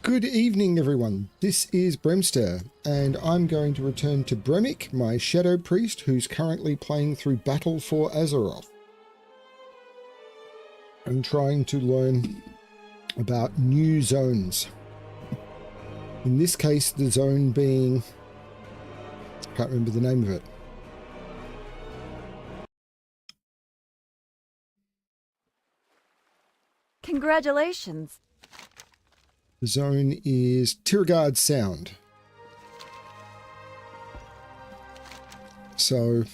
Good evening, everyone. This is Bremster, and I'm going to return to Bremic, my Shadow Priest, who's currently playing through Battle for Azeroth. I'm trying to learn about new zones. In this case, the zone being... I can't remember the name of it. Congratulations. The zone is Tiragard Sound. So...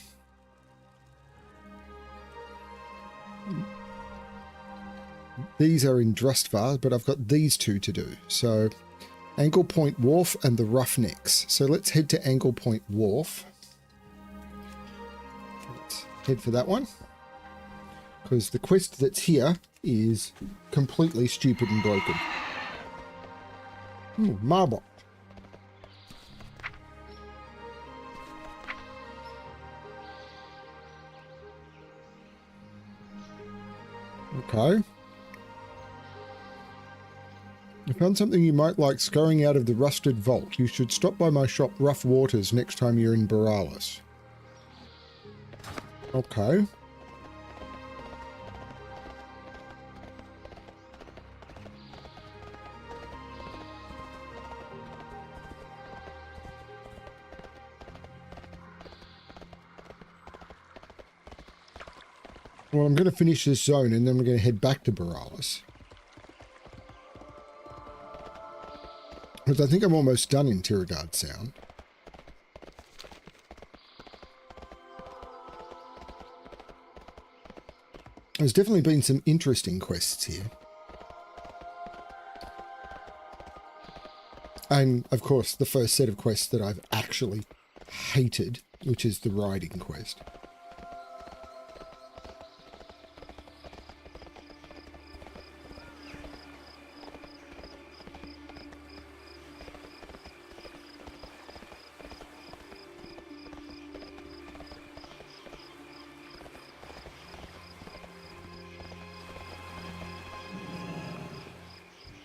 these are in Drustvar, but I've got these two to do. So, Angle Point Wharf and the Roughnecks. So let's head to Angle Point Wharf. Let's head for that one. Because the quest that's here is completely stupid and broken. Marble. Okay. I found something you might like scurrying out of the rusted vault. You should stop by my shop, Rough Waters, next time you're in Borealis. Okay. Well, I'm going to finish this zone and then we're going to head back to Borealis. Because I think I'm almost done in Tiragard Sound. There's definitely been some interesting quests here. And, of course, the first set of quests that I've actually hated, which is the riding quest.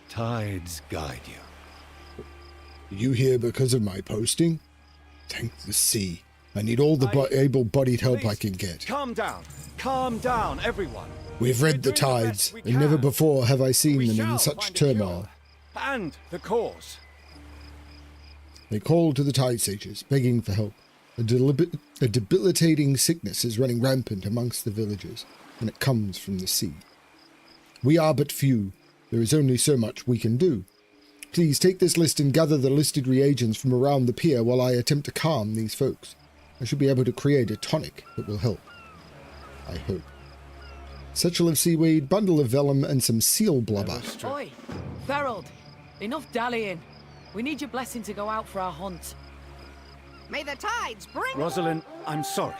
Tides guide you. You here because of my posting? Thank the sea. I need all the able-bodied help I can get. Calm down, everyone. We've read the tides, and never before have I seen them in such turmoil. And the cause. They call to the tide sages, begging for help. A debilitating sickness is running rampant amongst the villagers, and it comes from the sea. We are but few. There is only so much we can do. Please take this list and gather the listed reagents from around the pier while I attempt to calm these folks. I should be able to create a tonic that will help. I hope. Satchel of seaweed, bundle of vellum, and some seal blubber. Oi, Ferald, enough dallying. We need your blessing to go out for our hunt. May the tides bring... Rosalind, I'm sorry,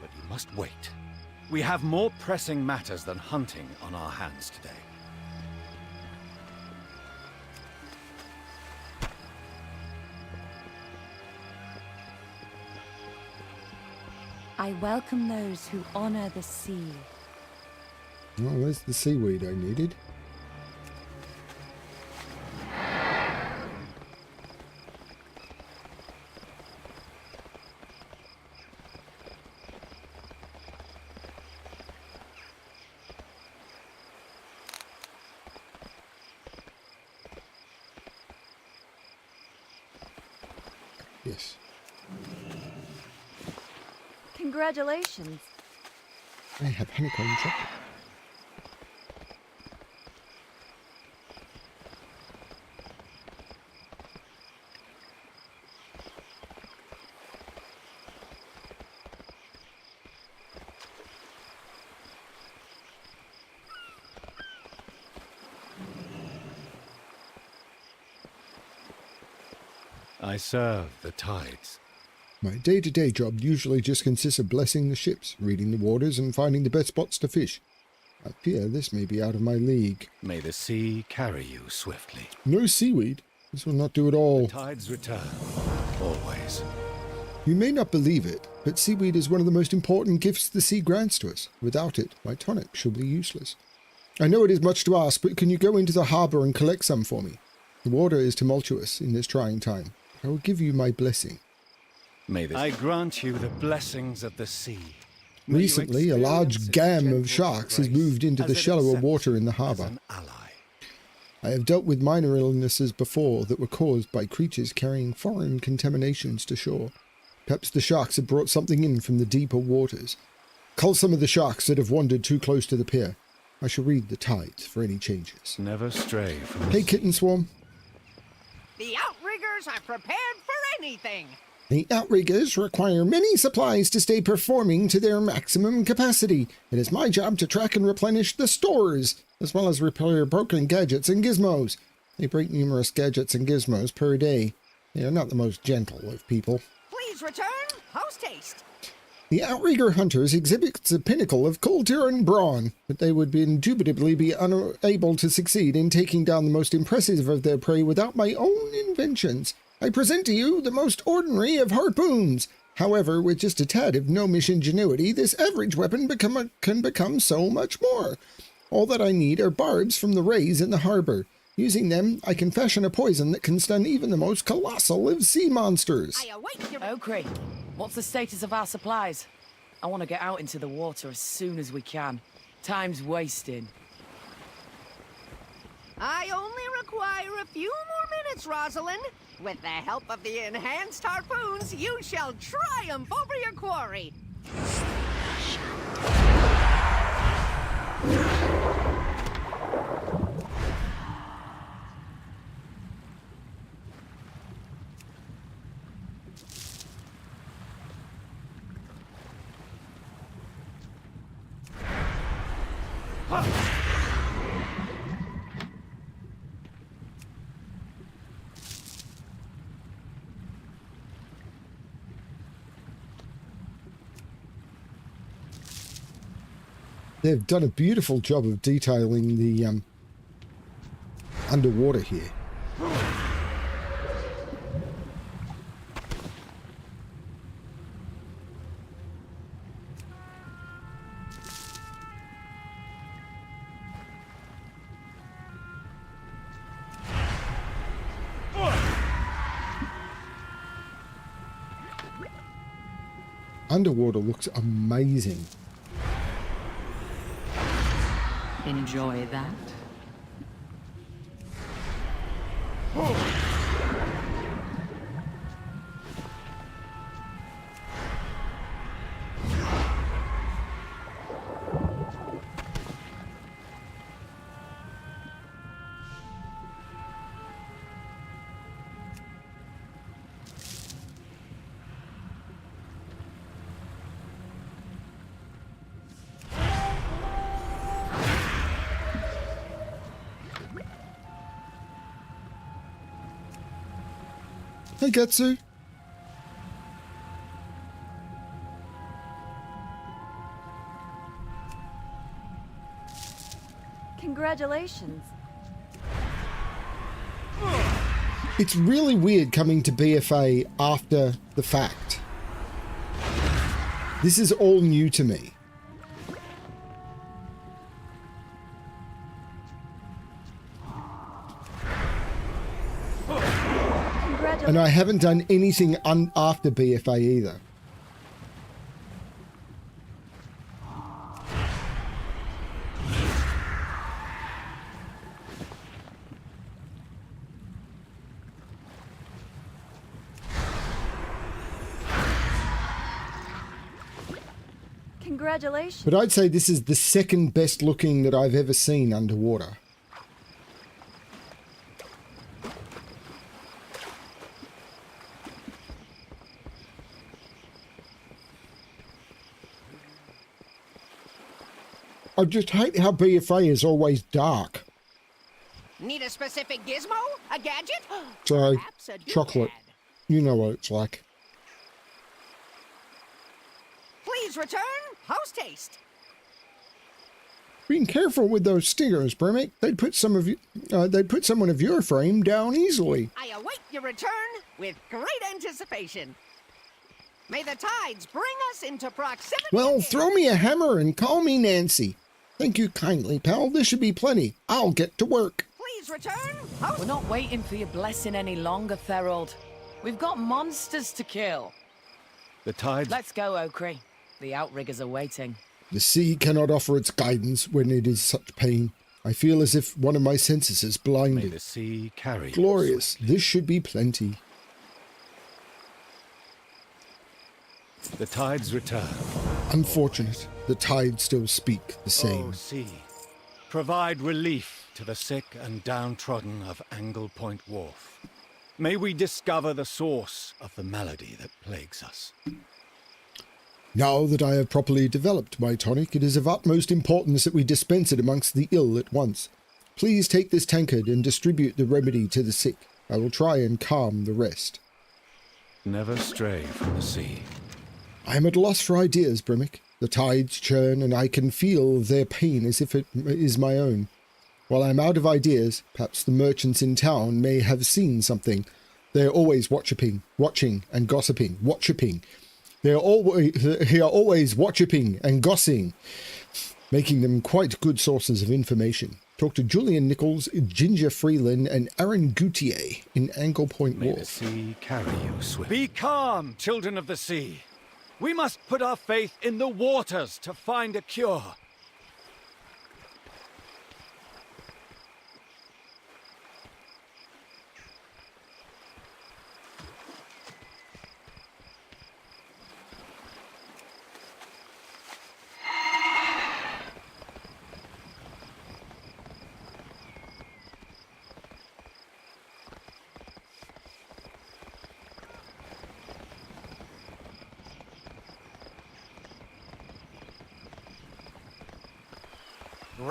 but you must wait. We have more pressing matters than hunting on our hands today. I welcome those who honor the sea. Well, there's the seaweed I needed. Yes. Congratulations. I have honeycomb chocolate. I serve the tides. My day-to-day job usually just consists of blessing the ships, reading the waters, and finding the best spots to fish. I fear this may be out of my league. May the sea carry you swiftly. No seaweed. This will not do at all. Tides return, always. You may not believe it, but seaweed is one of the most important gifts the sea grants to us. Without it, my tonic shall be useless. I know it is much to ask, but can you go into the harbour and collect some for me? The water is tumultuous in this trying time. I will give you my blessing. May this I grant you the blessings of the sea. May you Recently, a experience large its gam gentle of sharks has grace moved into as the it shallower accepts water in the you as harbour. an ally. I have dealt with minor illnesses before that were caused by creatures carrying foreign contaminations to shore. Perhaps the sharks have brought something in from the deeper waters. Cull some of the sharks that have wandered too close to the pier. I shall read the tides for any changes. Never stray from Hey, the Kitten Swarm. The outriggers are prepared for anything. The outriggers require many supplies to stay performing to their maximum capacity. It is my job to track and replenish the stores, as well as repair broken gadgets and gizmos. They break numerous gadgets and gizmos per day. They are not the most gentle of people. Please return post haste. The outrigger hunters exhibit the pinnacle of culture and brawn, but they would indubitably be unable to succeed in taking down the most impressive of their prey without my own inventions. I present to you the most ordinary of harpoons. However, with just a tad of gnomish ingenuity, this average weapon can become so much more. All that I need are barbs from the rays in the harbor. Using them, I can fashion a poison that can stun even the most colossal of sea monsters. I await your... Okri, what's the status of our supplies? I want to get out into the water as soon as we can. Time's wasting. I only require a few more minutes, Rosalind. With the help of the enhanced harpoons, you shall triumph over your quarry. They've done a beautiful job of detailing the underwater here. Underwater looks amazing. Enjoy that. Hey, Getsu. Congratulations. It's really weird coming to BFA after the fact. This is all new to me. And I haven't done anything after BFA either. Congratulations. But I'd say this is the second best looking that I've ever seen underwater. I just hate how BFA is always dark. Need a specific gizmo? A gadget? So, Perhaps a chocolate. doodad. You know what it's like. Please return post haste. Being careful with those stingers, Brimmick. They'd put someone of your frame down easily. I await your return with great anticipation. May the tides bring us into proximity. Well, again. throw me a hammer and call me Nancy. Thank you kindly, pal. This should be plenty. I'll get to work. Please Army's return. We're not waiting for your blessing any longer, Thorold. We've got monsters to kill. The tides... Let's go, Okri. The outriggers are waiting. The sea cannot offer its guidance when it is such pain. I feel as if one of my senses is May blinded. the sea carry you Glorious. swiftly. This should be plenty. The tides return. Unfortunate. The tides still speak the same. Oh, sea, provide relief to the sick and downtrodden of Angle Point Wharf. May we discover the source of the malady that plagues us. Now that I have properly developed my tonic, it is of utmost importance that we dispense it amongst the ill at once. Please take this tankard and distribute the remedy to the sick. I will try and calm the rest. Never stray from the sea. I am at loss for ideas, Brimmick. The tides churn, and I can feel their pain as if it is my own. While I am out of ideas, perhaps the merchants in town may have seen something. They are always watching and gossiping. They are always watching and gossiping, making them quite good sources of information. Talk to Julian Nichols, Ginger Freeland, and Aaron Goutier in Angle Point May the Wharf. sea carry you swiftly. Be calm, children of the sea. We must put our faith in the waters to find a cure.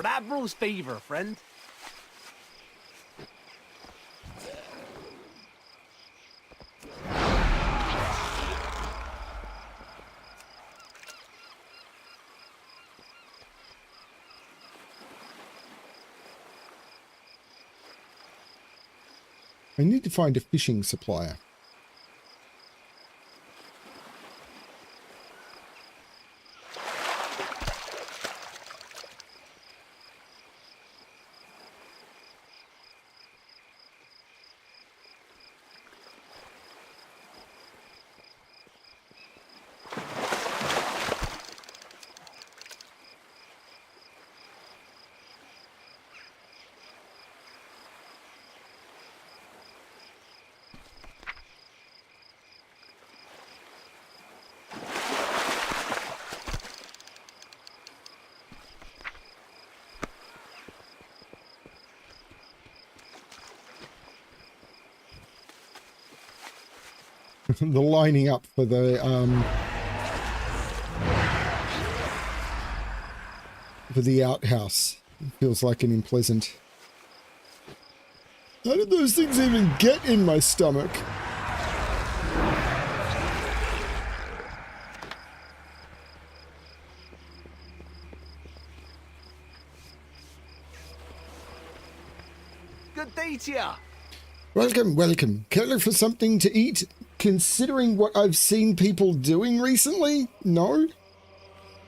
Admiral's favor, friend. I need to find a fishing supplier. The lining up for the outhouse feels like an unpleasant. How did those things even get in my stomach? Good day to ya. Welcome, welcome. Care for something to eat? Considering what I've seen people doing recently? No?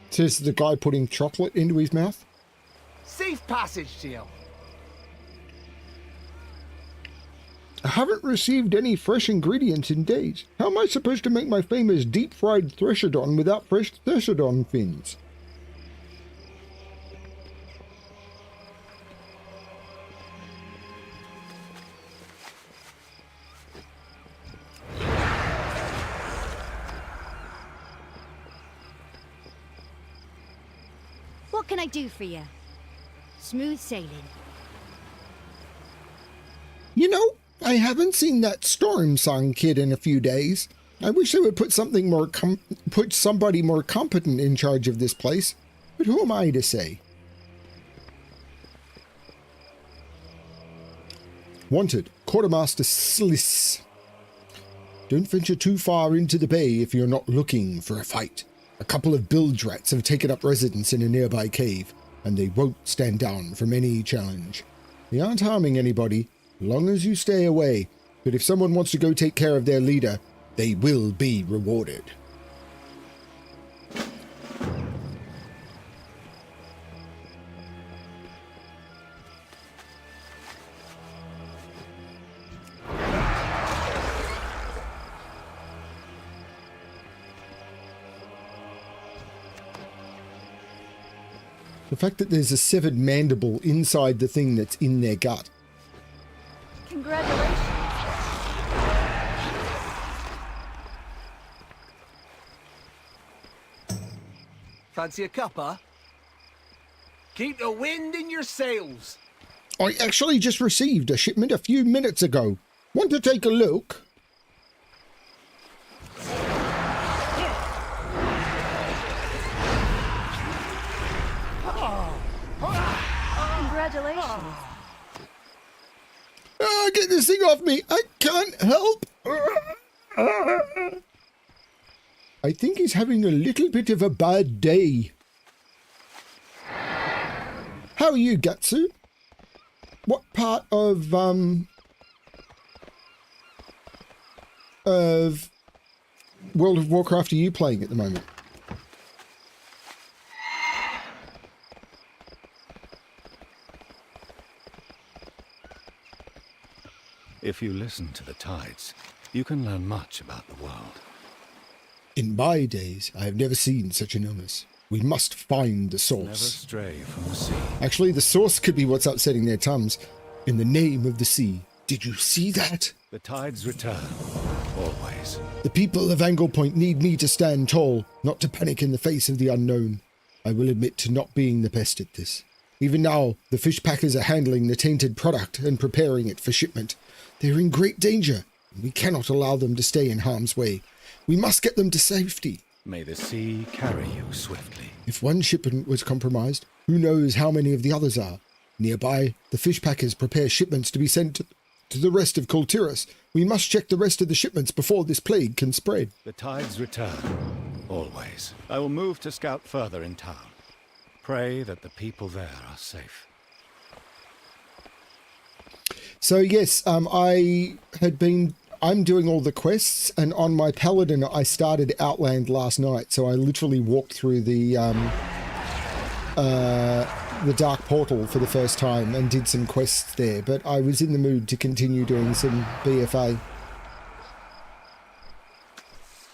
Says the guy putting chocolate into his mouth. Safe passage to you. I haven't received any fresh ingredients in days. How am I supposed to make my famous deep-fried Threshodon without fresh Threshodon fins? What can I do for you? Smooth sailing. You know, I haven't seen that Storm Song kid in a few days. I wish they would put something more put somebody more competent in charge of this place. But who am I to say? Wanted, Quartermaster Sliss. Don't venture too far into the bay if you're not looking for a fight. A couple of bilge rats have taken up residence in a nearby cave, and they won't stand down from any challenge. They aren't harming anybody, long as you stay away, but if someone wants to go take care of their leader, they will be rewarded. The fact that there's a severed mandible inside the thing that's in their gut. Congratulations. Fancy a cuppa? Keep the wind in your sails. I actually just received a shipment a few minutes ago. Want to take a look? Congratulations. Ah, get this thing off me! I can't help! I think he's having a little bit of a bad day. How are you, Gatsu? What part of World of Warcraft are you playing at the moment? If you listen to the tides, you can learn much about the world. In my days, I have never seen such an illness. We must find the Never source. stray from the sea. Actually, the source could be what's upsetting their tums. In the name of the sea. Did you see that? The tides return, always. The people of Angle Point need me to stand tall, not to panic in the face of the unknown. I will admit to not being the best at this. Even now, the fish packers are handling the tainted product and preparing it for shipment. They are in great danger, and we cannot allow them to stay in harm's way. We must get them to safety. May the sea carry you swiftly. If one shipment was compromised, who knows how many of the others are? Nearby, the fish packers prepare shipments to be sent to the rest of Kultiras. We must check the rest of the shipments before this plague can spread. The tides return, always. I will move to scout further in town. Pray that the people there are safe. So yes, I'm doing all the quests, and on my Paladin I started Outland last night, so I literally walked through the Dark Portal for the first time and did some quests there, but I was in the mood to continue doing some BFA.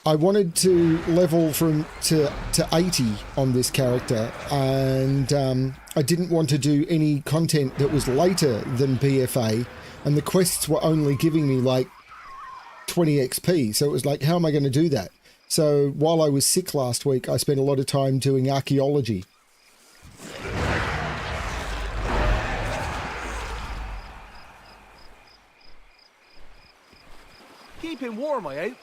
I wanted to level to 80 on this character, and I didn't want to do any content that was later than BFA, and the quests were only giving me like 20 XP, so it was like, how am I going to do that? So while I was sick last week, I spent a lot of time doing archaeology. Keeping warm, I hope.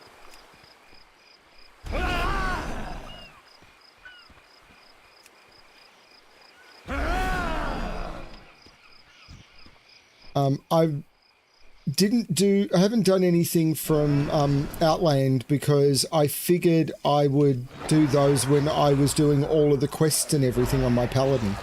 I haven't done anything from Outland because I figured I would do those when I was doing all of the quests and everything on my Paladin.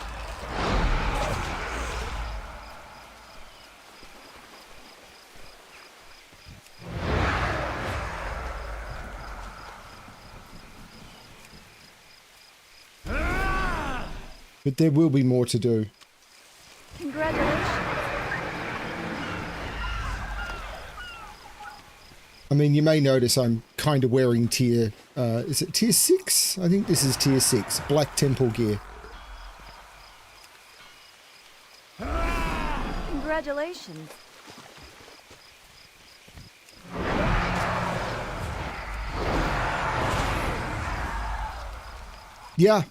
But there will be more to do. Congratulations. I mean, you may notice I'm kind of wearing tier... is it tier 6? I think this is tier 6. Black Temple gear. Congratulations. Yeah.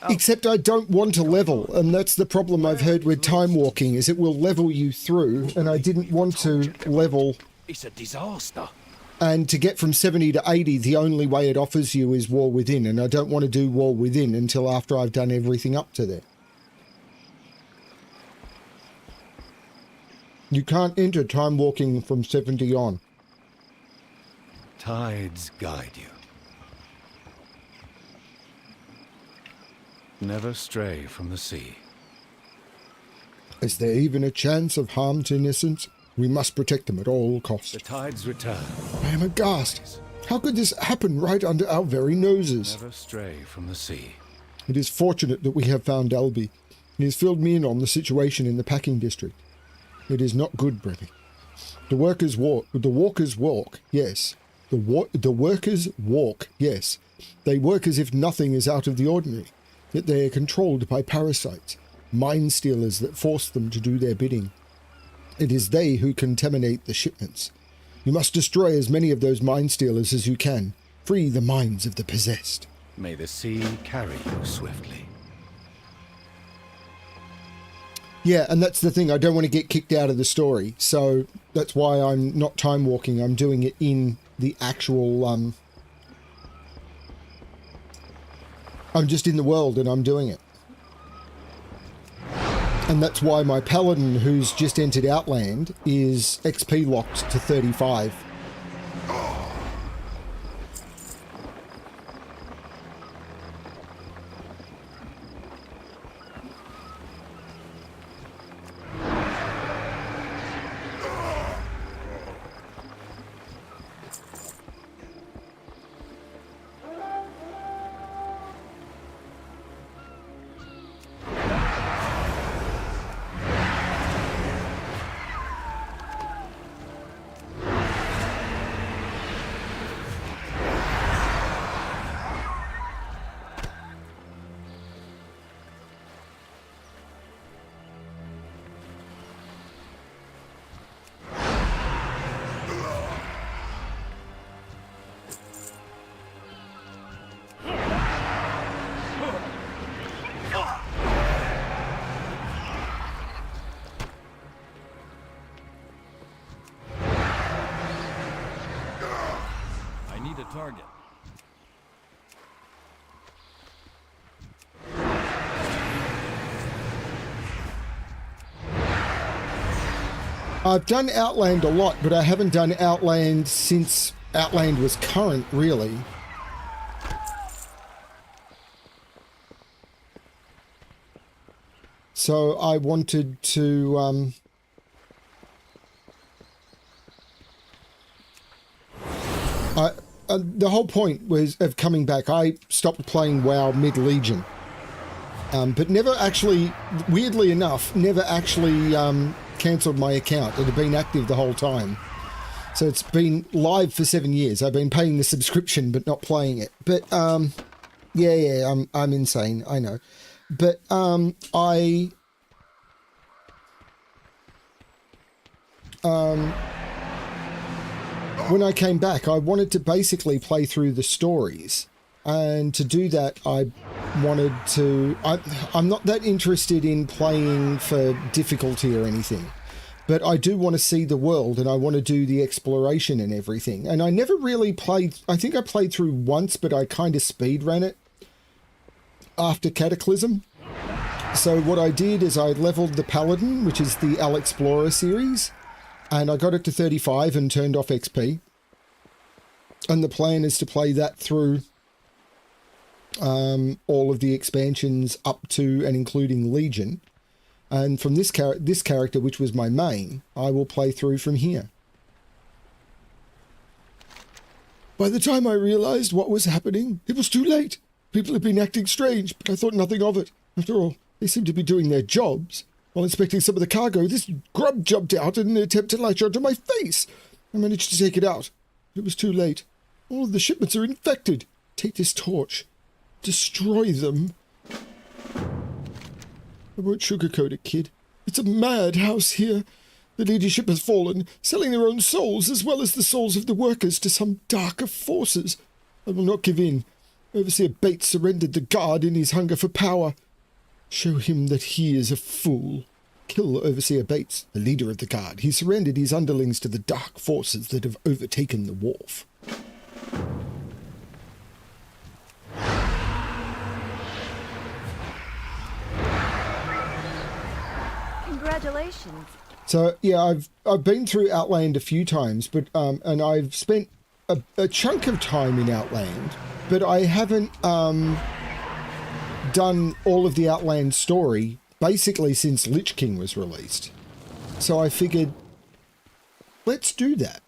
Except I don't want to level, and that's the problem I've heard with time walking, is it will level you through, and I didn't want to level. It's a disaster. And to get from 70 to 80, the only way it offers you is War Within, and I don't want to do War Within until after I've done everything up to there. You can't enter time walking from 70 on. Tides guide you. Never stray from the sea. Is there even a chance of harm to innocents? We must protect them at all costs. The tides return. I am aghast. How could this happen right under our very noses? Never stray from the sea. It is fortunate that we have found Albie. He has filled me in on the situation in the packing district. It is not good, Brevy. The workers walk. The walkers walk. Yes. The workers walk. Yes. They work as if nothing is out of the ordinary. Yet they are controlled by parasites, mind stealers that force them to do their bidding. It is they who contaminate the shipments. You must destroy as many of those mind stealers as you can. Free the minds of the possessed. May the sea carry you swiftly. Yeah, and that's the thing. I don't want to get kicked out of the story. So that's why I'm not time walking. I'm doing it in the actual... I'm just in the world and I'm doing it. And that's why my paladin, who's just entered Outland, is XP locked to 35. Target. I've done Outland a lot, but I haven't done Outland since Outland was current, really. So I wanted to... the whole point was of coming back. I stopped playing WoW mid-Legion, but never actually, weirdly enough, never actually cancelled my account. It had been active the whole time. So it's been live for 7 years. I've been paying the subscription but not playing it. But yeah, I'm insane, I know. But when I came back, I wanted to basically play through the stories, and to do that, I wanted to... I'm not that interested in playing for difficulty or anything, but I do want to see the world, and I want to do the exploration and everything. And I never really played... I think I played through once, but I kind of speed ran it after Cataclysm. So what I did is I leveled the Paladin, which is the Al Explorer series, and I got it to 35 and turned off XP. And the plan is to play that through all of the expansions up to and including Legion. And from this character, which was my main, I will play through from here. By the time I realized what was happening, it was too late. People had been acting strange, but I thought nothing of it. After all, they seemed to be doing their jobs. While inspecting some of the cargo, this grub jumped out in an attempt to latch onto my face. I managed to take it out. It was too late. All of the shipments are infected. Take this torch. Destroy them. I won't sugarcoat it, kid. It's a madhouse here. The leadership has fallen, selling their own souls as well as the souls of the workers to some darker forces. I will not give in. Overseer Bates surrendered the guard in his hunger for power. Show him that he is a fool. Kill Overseer Bates, the leader of the guard. He surrendered his underlings to the dark forces that have overtaken the wharf. Congratulations. So yeah, I've been through Outland a few times, but and I've spent a chunk of time in Outland, but I haven't done all of the Outland story basically since Lich King was released. So I figured, let's do that.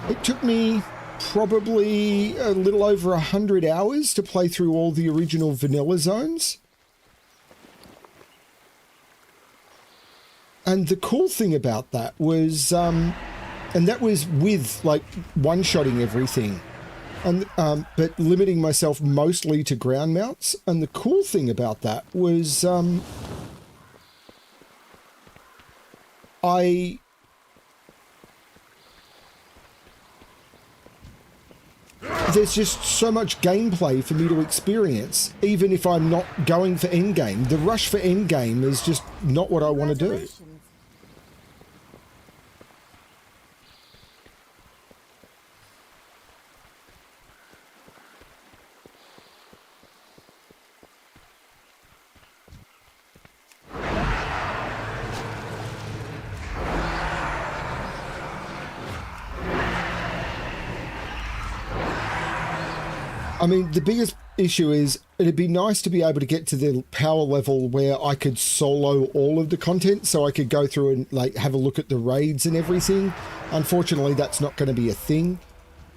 It took me probably a little over 100 hours to play through all the original vanilla zones. And the cool thing about that was and that was with like one-shotting everything, and but limiting myself mostly to ground mounts. And the cool thing about that was there's just so much gameplay for me to experience, even if I'm not going for endgame. The rush for endgame is just not what I want to do. Congratulations. I mean, the biggest issue is it'd be nice to be able to get to the power level where I could solo all of the content, so I could go through and like have a look at the raids and everything. Unfortunately, that's not going to be a thing.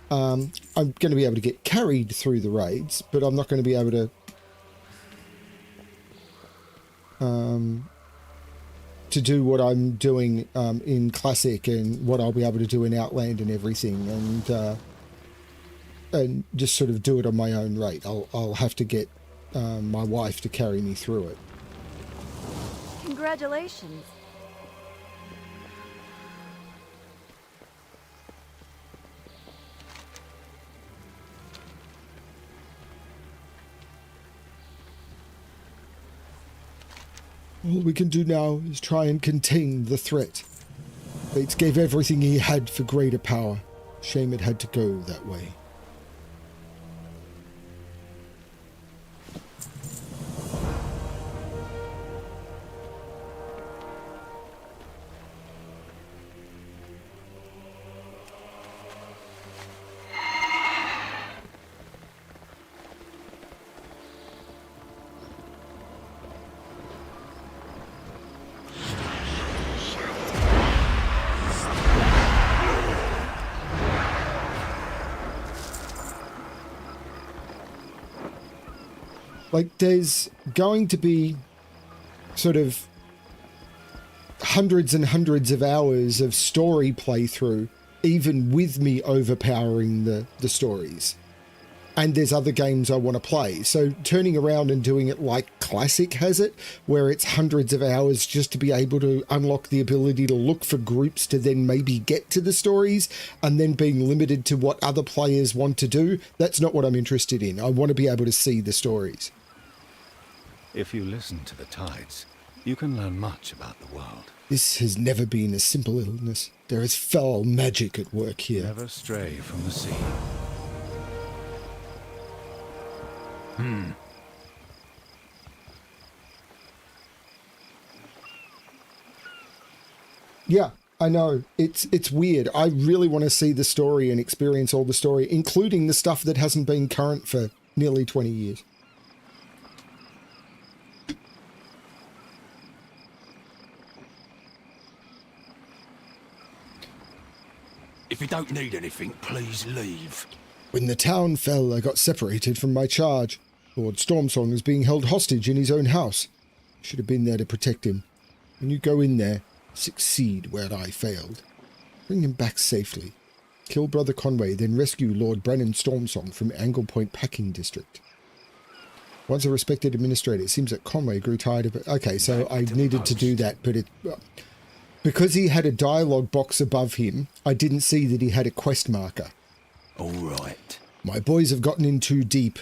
I'm going to be able to get carried through the raids, but I'm not going to be able to do what I'm doing in Classic and what I'll be able to do in Outland and everything, and just sort of do it on my own rate. I'll have to get my wife to carry me through it. Congratulations. All we can do now is try and contain the threat. Bates gave everything he had for greater power. Shame it had to go that way. Like, there's going to be sort of hundreds and hundreds of hours of story playthrough, even with me overpowering the stories. And there's other games I want to play. So turning around and doing it like Classic has it, where it's hundreds of hours just to be able to unlock the ability to look for groups to then maybe get to the stories, and then being limited to what other players want to do, that's not what I'm interested in. I want to be able to see the stories. If you listen to the tides, you can learn much about the world. This has never been a simple illness. There is foul magic at work here. Never stray from the sea. Yeah, I know. It's weird. I really want to see the story and experience all the story, including the stuff that hasn't been current for nearly 20 years. If you don't need anything, please leave. When the town fell, I got separated from my charge. Lord Stormsong is being held hostage in his own house. Should have been there to protect him. When you go in there, succeed where I failed. Bring him back safely. Kill Brother Conway, then rescue Lord Brennan Stormsong from Angle Point Packing District. Once a respected administrator, it seems that Conway grew tired of it. Okay, so I needed to do that, but because he had a dialogue box above him, I didn't see that he had a quest marker. All right. My boys have gotten in too deep.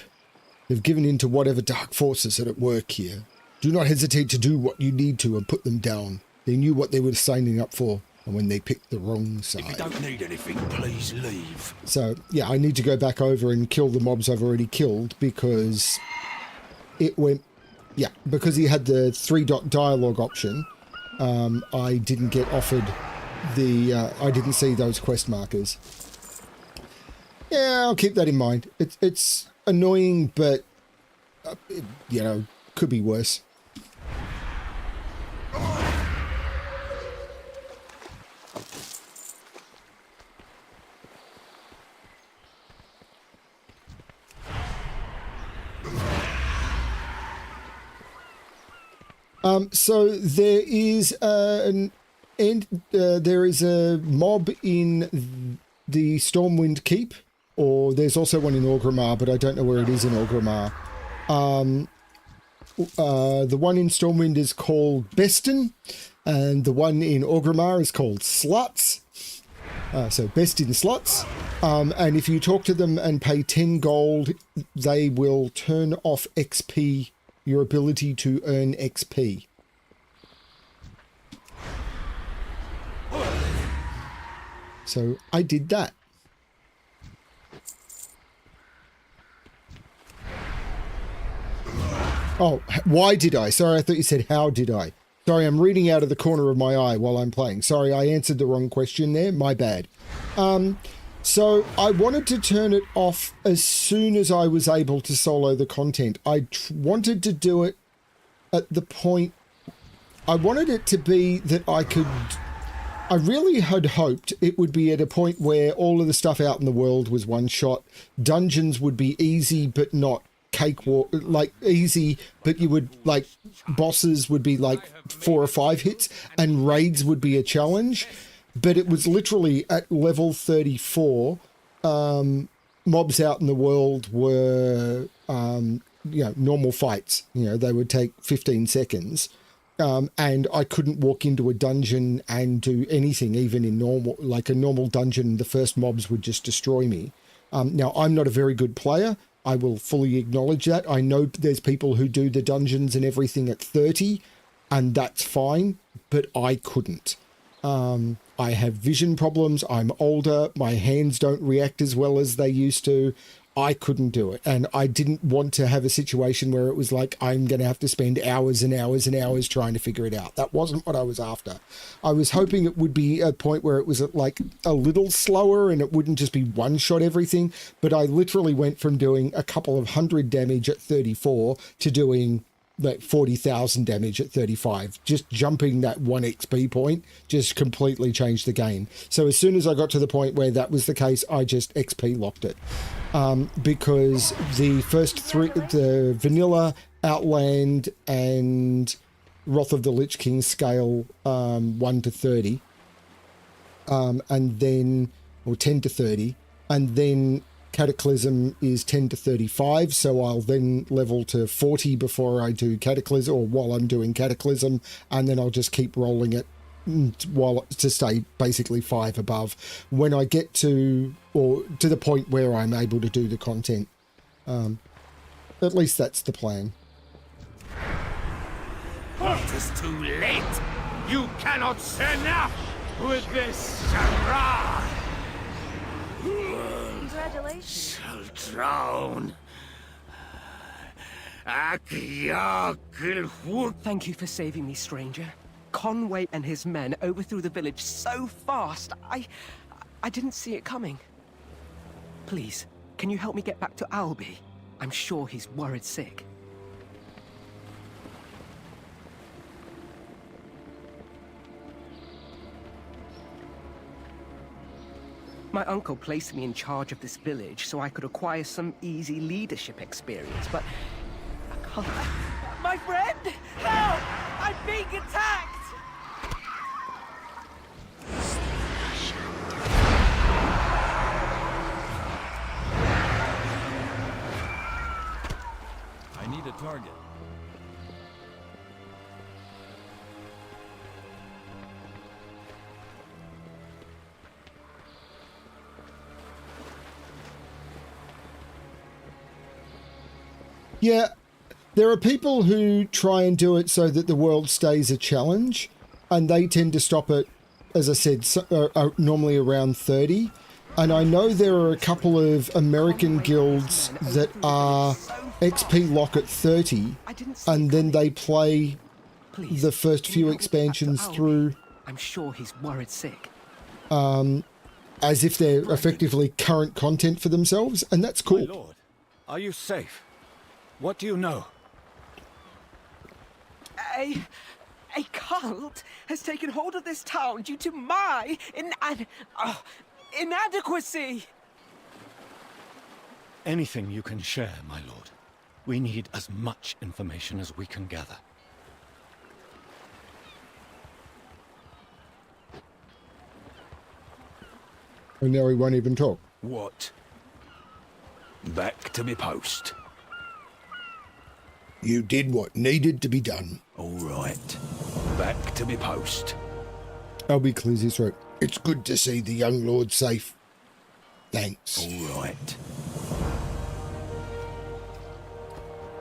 They've given in to whatever dark forces are at work here. Do not hesitate to do what you need to and put them down. They knew what they were signing up for, and when they picked the wrong If you side. don't need anything, please leave. So, yeah, I need to go back over and kill the mobs I've already killed, because it went... Yeah, because he had the 3-dot dialogue option, I didn't get offered the... I didn't see those quest markers. Yeah, I'll keep that in mind. It's annoying, but, you know, could be worse. So there is And there is a mob in the Stormwind Keep, or there's also one in Orgrimmar, but I don't know where it is in Orgrimmar. The one in Stormwind is called Beston, and the one in Orgrimmar is called Sluts. So Beston Sluts. And if you talk to them and pay 10 gold, they will turn off XP, your ability to earn XP. So I did that. Oh, why did I? Sorry, I thought you said how did I? Sorry, I'm reading out of the corner of my eye while I'm playing. Sorry, I answered the wrong question there. My bad. So I wanted to turn it off as soon as I was able to solo the content. I wanted to do it at the point... I wanted it to be that I could... I really had hoped it would be at a point where all of the stuff out in the world was one shot. Dungeons would be easy, but not cakewalk, like easy, but you would, like, bosses would be like 4 or 5 hits, and raids would be a challenge. But it was literally at level 34, mobs out in the world were, normal fights. You know, they would take 15 seconds. And I couldn't walk into a dungeon and do anything, even in a normal dungeon, the first mobs would just destroy me. Now, I'm not a very good player. I will fully acknowledge that. I know there's people who do the dungeons and everything at 30, and that's fine, but I couldn't. I have vision problems. I'm older. My hands don't react as well as they used to. I couldn't do it. And I didn't want to have a situation where it was like, I'm going to have to spend hours and hours and hours trying to figure it out. That wasn't what I was after. I was hoping it would be a point where it was like a little slower and it wouldn't just be one shot everything. But I literally went from doing a couple of 100 damage at 34 to doing like 40,000 damage at 35. Just jumping that 1 XP point just completely changed the game. So as soon as I got to the point where that was the case, I just XP locked it. Because the first 3, the vanilla, Outland, and Wrath of the Lich King scale 1 to 30, and then, or 10 to 30, and then Cataclysm is 10 to 35, so I'll then level to 40 before I do Cataclysm, or while I'm doing Cataclysm, and then I'll just keep rolling it to stay basically 5 above when I get to, or to the point where I'm able to do the content. At least that's the plan. It is too late. You cannot say enough with this Shamra. Congratulations. Shall drown. Thank you for saving me, stranger. Conway and his men overthrew the village so fast, I didn't see it coming. Please, can you help me get back to Albie? I'm sure he's worried sick. My uncle placed me in charge of this village so I could acquire some easy leadership experience, but I can't... My friend! Help! I'm being attacked! I need a target. Yeah, there are people who try and do it so that the world stays a challenge, and they tend to stop it, as I said, normally around 30. And I know there are a couple of American guilds that are XP lock at 30, and then they play the first few expansions through. I'm sure he's worried sick. As if they're effectively current content for themselves, and that's cool. My lord, are you safe? What do you know? A cult has taken hold of this town due to my inadequacy. Anything you can share, my lord. We need as much information as we can gather. And now he won't even talk. What? Back to me post. You did what needed to be done. All right. Back to me post. Albie clears his throat. It's good to see the young lord safe. Thanks. All right.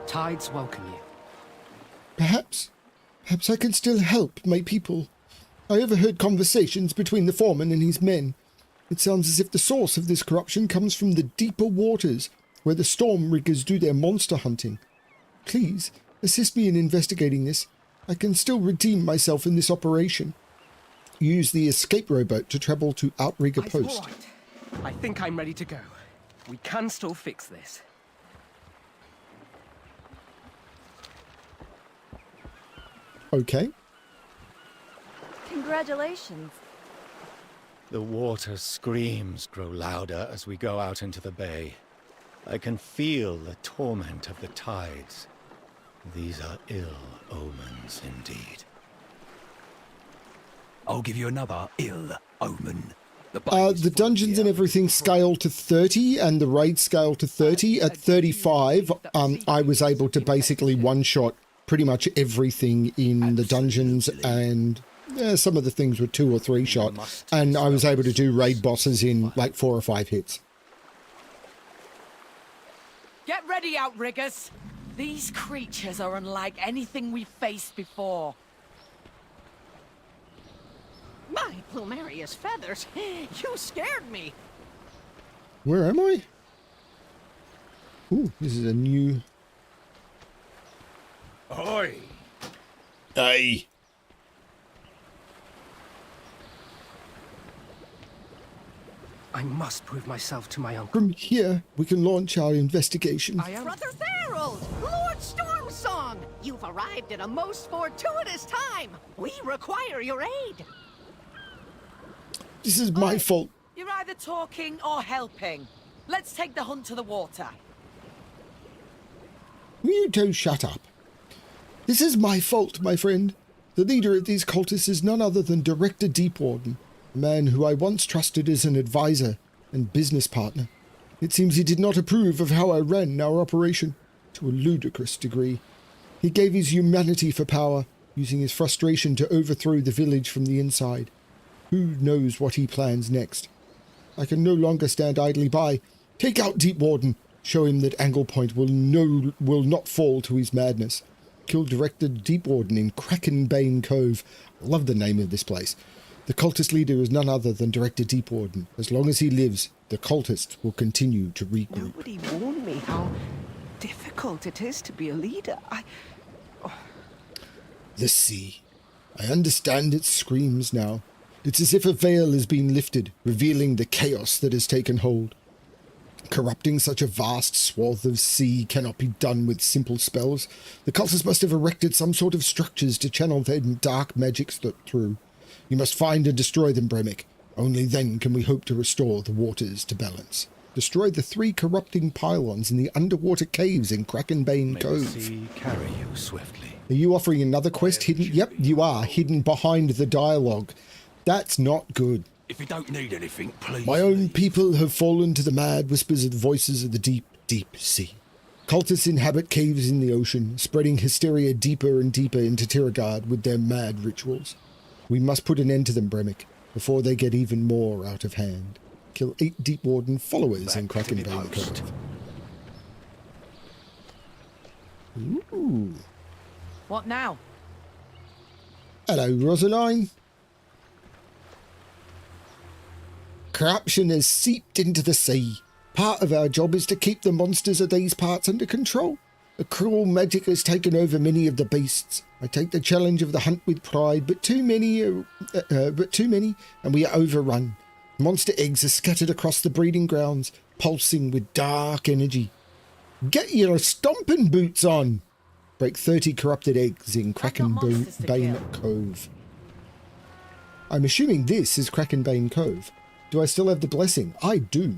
Tides welcome you. Perhaps I can still help my people. I overheard conversations between the foreman and his men. It sounds as if the source of this corruption comes from the deeper waters, where the storm riggers do their monster hunting. Please, assist me in investigating this. I can still redeem myself in this operation. Use the escape rowboat to travel to Outrigger Eyes all Post. right. I think I'm ready to go. We can still fix this. Okay. Congratulations. The water screams grow louder as we go out into the bay. I can feel the torment of the tides. These are ill omens indeed. I'll give you another ill omen. The dungeons and everything scale to 30 and the raid scale to 30. At 35, I was able to basically one-shot pretty much everything in the dungeons, and some of the things were 2 or 3 shot, and I was able to do raid bosses in like 4 or 5 hits. Get ready, Outriggers! These creatures are unlike anything we've faced before. My plumarious feathers, you scared me. Where am I? Ooh, this is a new... Oi! Hey! I must prove myself to my uncle. From here, we can launch our investigation. I am... Brother Thorold, Lord Stormsong, you've arrived at a most fortuitous time. We require your aid. This is my fault. You're either talking or helping. Let's take the hunt to the water. Will you two shut up? This is my fault, my friend. The leader of these cultists is none other than Director Deepwarden, a man who I once trusted as an advisor and business partner. It seems he did not approve of how I ran our operation, to a ludicrous degree. He gave his humanity for power, using his frustration to overthrow the village from the inside. Who knows what he plans next? I can no longer stand idly by. Take out Deepwarden. Show him that Anglepoint will not fall to his madness. Kill Director Deepwarden in Krakenbane Cove. I love the name of this place. The cultist leader is none other than Director Deepwarden. As long as he lives, the cultists will continue to regroup. Nobody warned me how difficult it is to be a leader. The sea. I understand its screams now. It's as if a veil has been lifted, revealing the chaos that has taken hold. Corrupting such a vast swath of sea cannot be done with simple spells. The cultists must have erected some sort of structures to channel their dark magics through. You must find and destroy them, Bremick. Only then can we hope to restore the waters to balance. Destroy the 3 corrupting pylons in the underwater caves in Krakenbane May the Cove. sea carry you swiftly. Are you offering another quest hidden? Yep, you are, hidden behind the dialogue. That's not good. If you don't need anything, please. My own leave. people have fallen to the mad whispers of the voices of the deep, deep sea. Cultists inhabit caves in the ocean, spreading hysteria deeper and deeper into Tiragard with their mad rituals. We must put an end to them, Bremick, before they get even more out of hand. Kill 8 Deepwarden followers in Back to me Krakenbane post. Cove. Ooh. What now? Hello, Rosaline. Corruption has seeped into the sea. Part of our job is to keep the monsters of these parts under control. A cruel magic has taken over many of the beasts. I take the challenge of the hunt with pride, but too many, and we are overrun. Monster eggs are scattered across the breeding grounds, pulsing with dark energy. Get your stomping boots on! Break 30 corrupted eggs in monsters to Krakenbane kill. Cove. I'm assuming this is Krakenbane Cove. Do I still have the blessing? I do.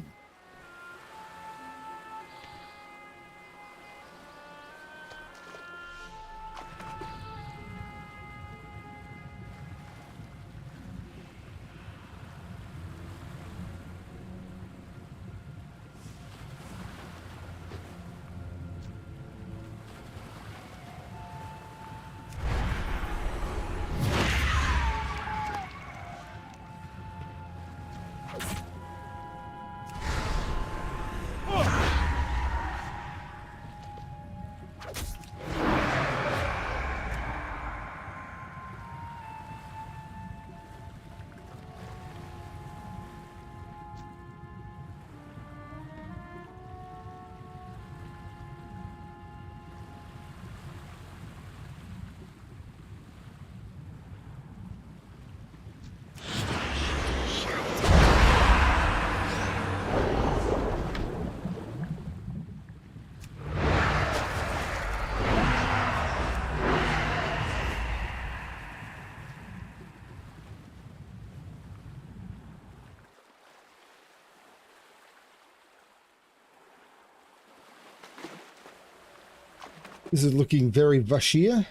This is looking very Vashir.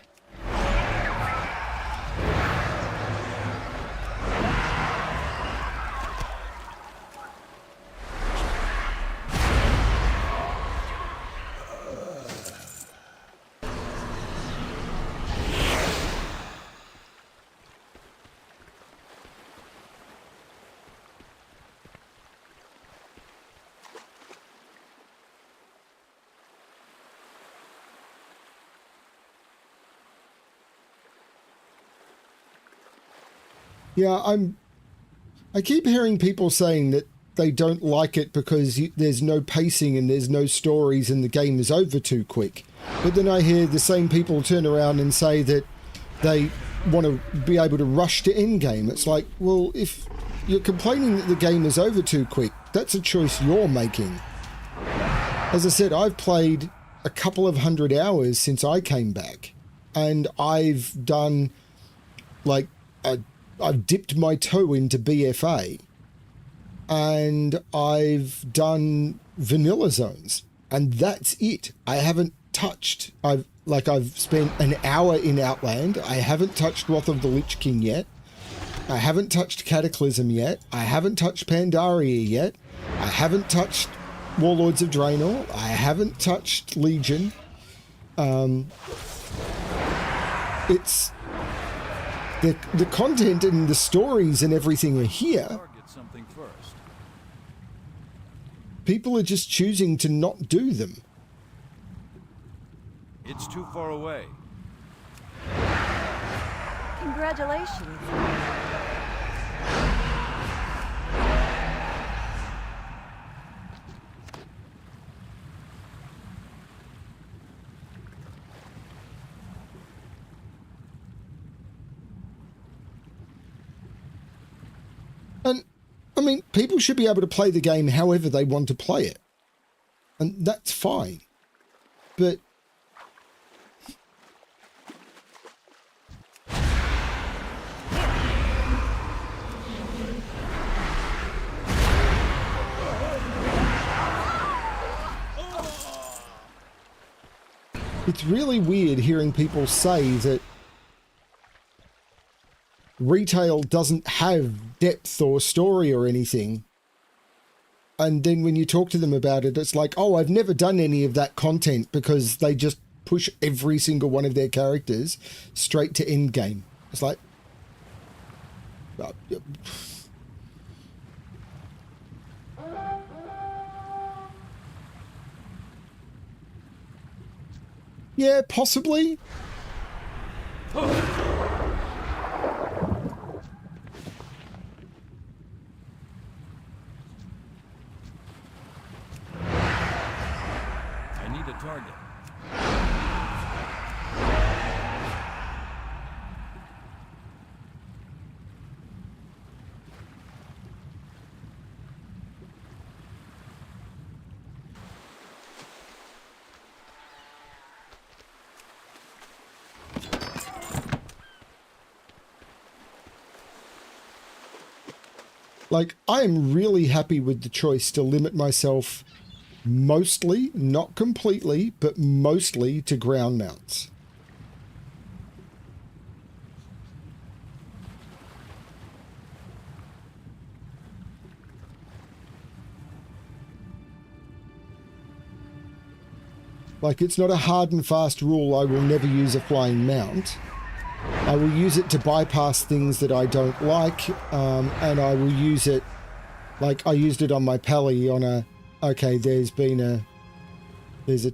Yeah, I keep hearing people saying that they don't like it because there's no pacing and there's no stories and the game is over too quick. But then I hear the same people turn around and say that they want to be able to rush to end game. It's like, well, if you're complaining that the game is over too quick, that's a choice you're making. As I said, I've played a couple of 100 hours since I came back, and I've done like I've dipped my toe into BFA, and I've done vanilla zones, and that's it. I haven't touched. I've spent an hour in Outland. I haven't touched Wrath of the Lich King yet. I haven't touched Cataclysm yet. I haven't touched Pandaria yet. I haven't touched Warlords of Draenor. I haven't touched Legion. It's the content and the stories and everything are here. People are just choosing to not do them. It's too far away. Congratulations. And, I mean, people should be able to play the game however they want to play it. And that's fine. But it's really weird hearing people say that retail doesn't have depth or story or anything. And then when you talk to them about it, it's like, oh, I've never done any of that content because they just push every single one of their characters straight to end game. It's like, yeah, possibly. I need a target. Like, I am really happy with the choice to limit myself mostly, not completely, but mostly to ground mounts. Like, it's not a hard and fast rule, I will never use a flying mount. I will use it to bypass things that I don't like, and I will use it, like I used it on my Pally on a, okay, there's a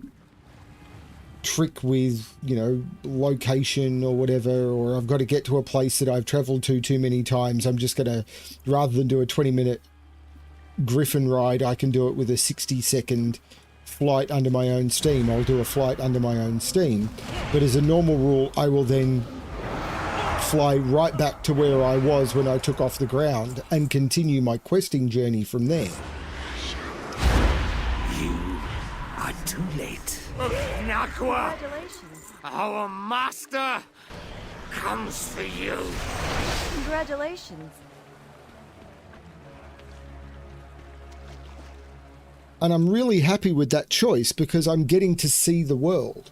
trick with, you know, location or whatever, or I've got to get to a place that I've traveled to too many times. I'm just going to, rather than do a 20-minute Griffin ride, I can do it with a 60-second flight under my own steam. I'll do a flight under my own steam. But as a normal rule, I will then fly right back to where I was when I took off the ground and continue my questing journey from there. You are too late. Nakwa, Congratulations. our master, comes for you. Congratulations. And I'm really happy with that choice because I'm getting to see the world.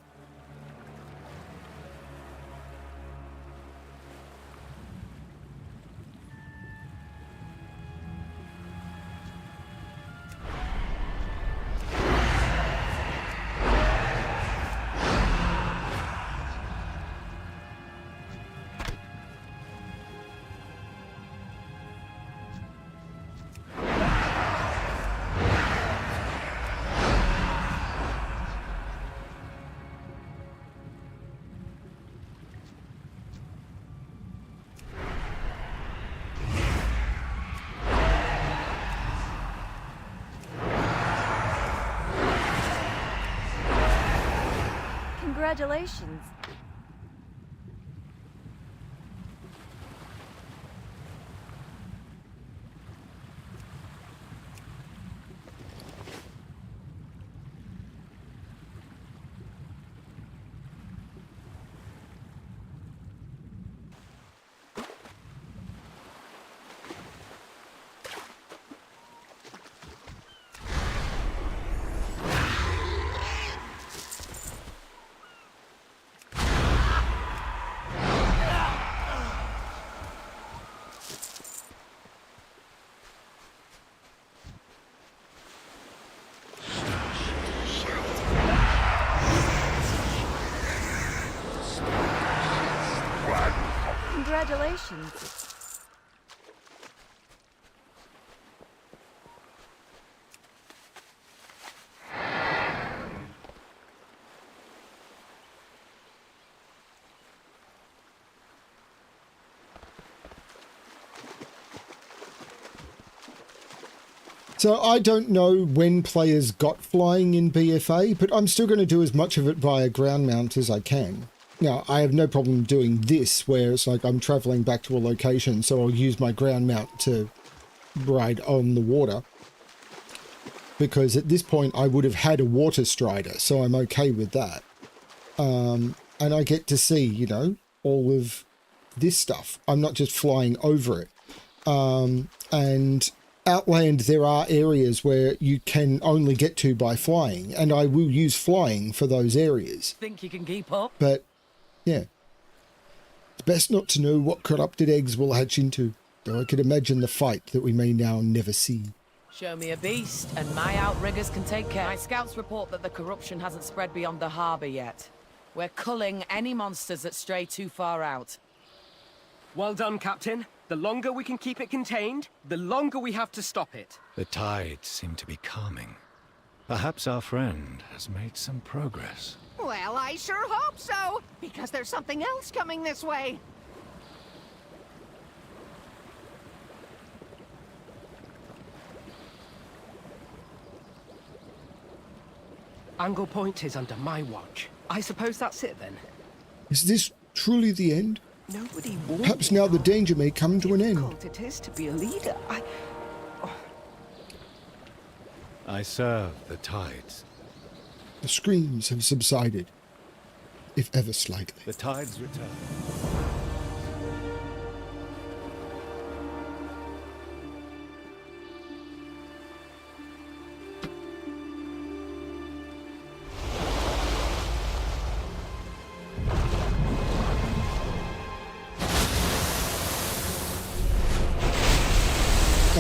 Congratulations. Congratulations. So I don't know when players got flying in BFA, but I'm still going to do as much of it via ground mount as I can. Now, I have no problem doing this, where it's like I'm traveling back to a location, so I'll use my ground mount to ride on the water. Because at this point, I would have had a water strider, so I'm okay with that. And I get to see, you know, all of this stuff. I'm not just flying over it. And Outland, there are areas where you can only get to by flying, and I will use flying for those areas. Think you can keep up? But, yeah. It's best not to know what corrupted eggs will hatch into, though I could imagine the fight that we may now never see. Show me a beast, and my outriggers can take care. My scouts report that the corruption hasn't spread beyond the harbour yet. We're culling any monsters that stray too far out. Well done, Captain. The longer we can keep it contained, the longer we have to stop it. The tides seem to be calming. Perhaps our friend has made some progress. Well, I sure hope so, because there's something else coming this way. Angle Point is under my watch. I suppose that's it then. Is this truly the end? Nobody warned Perhaps me now the how danger may come to an end. difficult it is to be a leader. I serve the tides. The screams have subsided, if ever slightly. The tides return.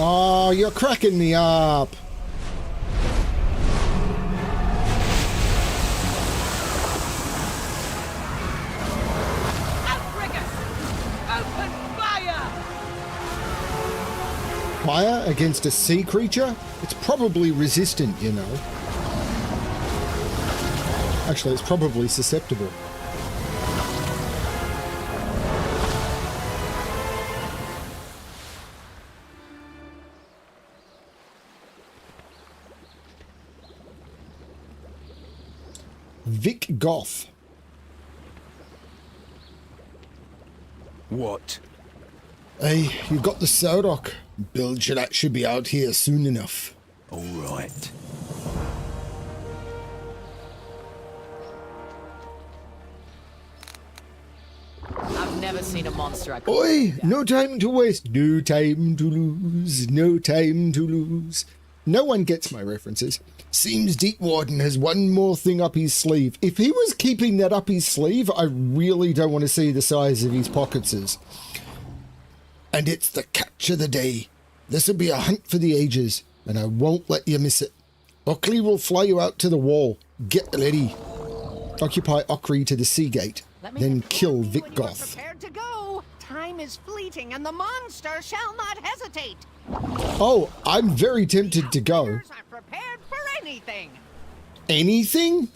Oh, you're cracking me up. Outriggers! Open fire! Fire against a sea creature? It's probably resistant, you know. Actually, it's probably susceptible. Vic Goth. What? Hey, you got the Saurok. Bilgelat should be out here soon enough. All right. I've never seen a monster I could... Oi, no time to waste. No time to lose. No time to lose. No one gets my references. Seems Deepwarden has one more thing up his sleeve. If he was keeping that up his sleeve, I really don't want to see the size of his pockets. And it's the catch of the day. This'll be a hunt for the ages, and I won't let you miss it. Buckley will fly you out to the wall. Get ready. Occupy Ockery to the sea gate, then kill Vic When you're Goth. prepared to go. Time is fleeting, and the monster shall not hesitate. Oh, I'm very tempted to go. Outriders are prepared for anything. Anything?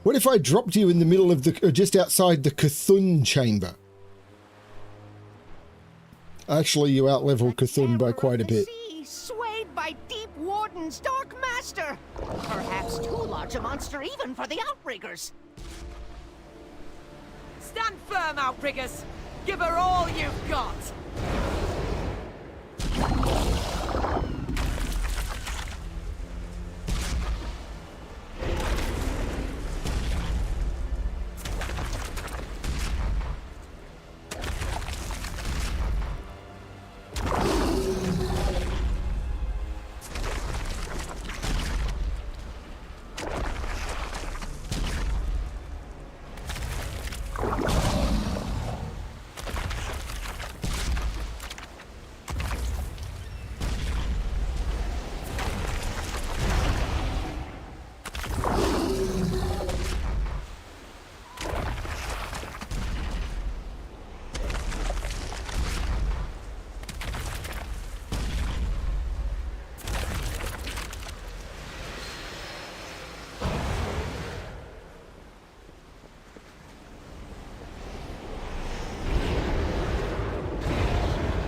What if I dropped you in the middle of the, just outside the Cthulhu chamber? Actually, you outlevel Cthulhu by quite a bit. Sea, swayed by Deepwarden's Dark Master. Perhaps too large a monster even for the Outriggers. Stand firm, Outriggers! Give her all you've got!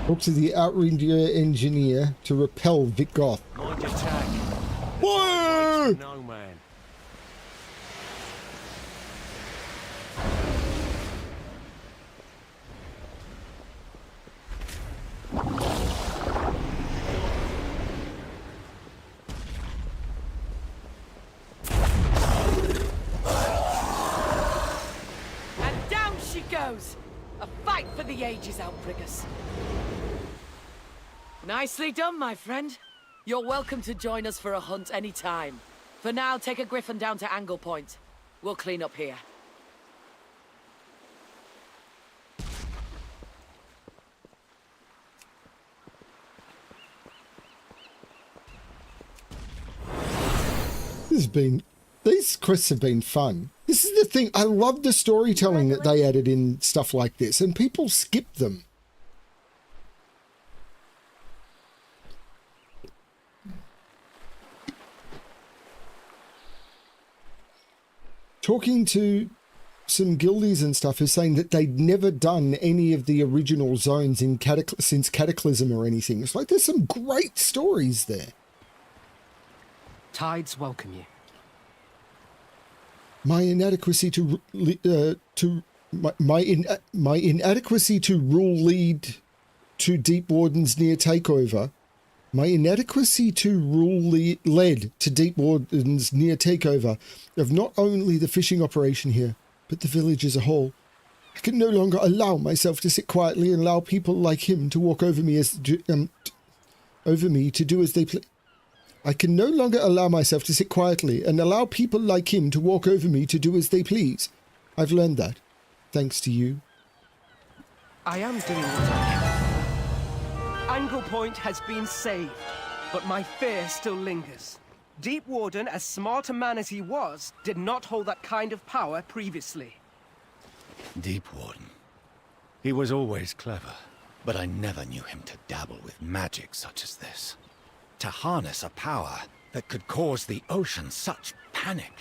Talk to the Outrigger engineer to repel Vikgoth. Mind your tack. Whoa! No, man. And down she goes! A fight for the ages, Outriggers. Nicely done, my friend. You're welcome to join us for a hunt any time. For now, take a griffin down to Angle Point. We'll clean up here. These quests have been fun. This is the thing. I love the storytelling that they added in stuff like this, and people skip them. Talking to some guildies and stuff is saying that they'd never done any of the original zones in since Cataclysm or anything. It's like there's some great stories there. Tides welcome you. My inadequacy my inadequacy to rule lead to Deep Warden's near takeover. My inadequacy to rule led to Deep Warden's near takeover of not only the fishing operation here, but the village as a whole. I can no longer allow myself to sit quietly and allow people like him to walk over me over me to do as they please. I can no longer allow myself to sit quietly and allow people like him to walk over me to do as they please. I've learned that, thanks to you. I am doing what I can. Angle Point has been saved, but my fear still lingers. Deep Warden, as smart a man as he was, did not hold that kind of power previously. Deep Warden. He was always clever, but I never knew him to dabble with magic such as this. To harness a power that could cause the ocean such panic.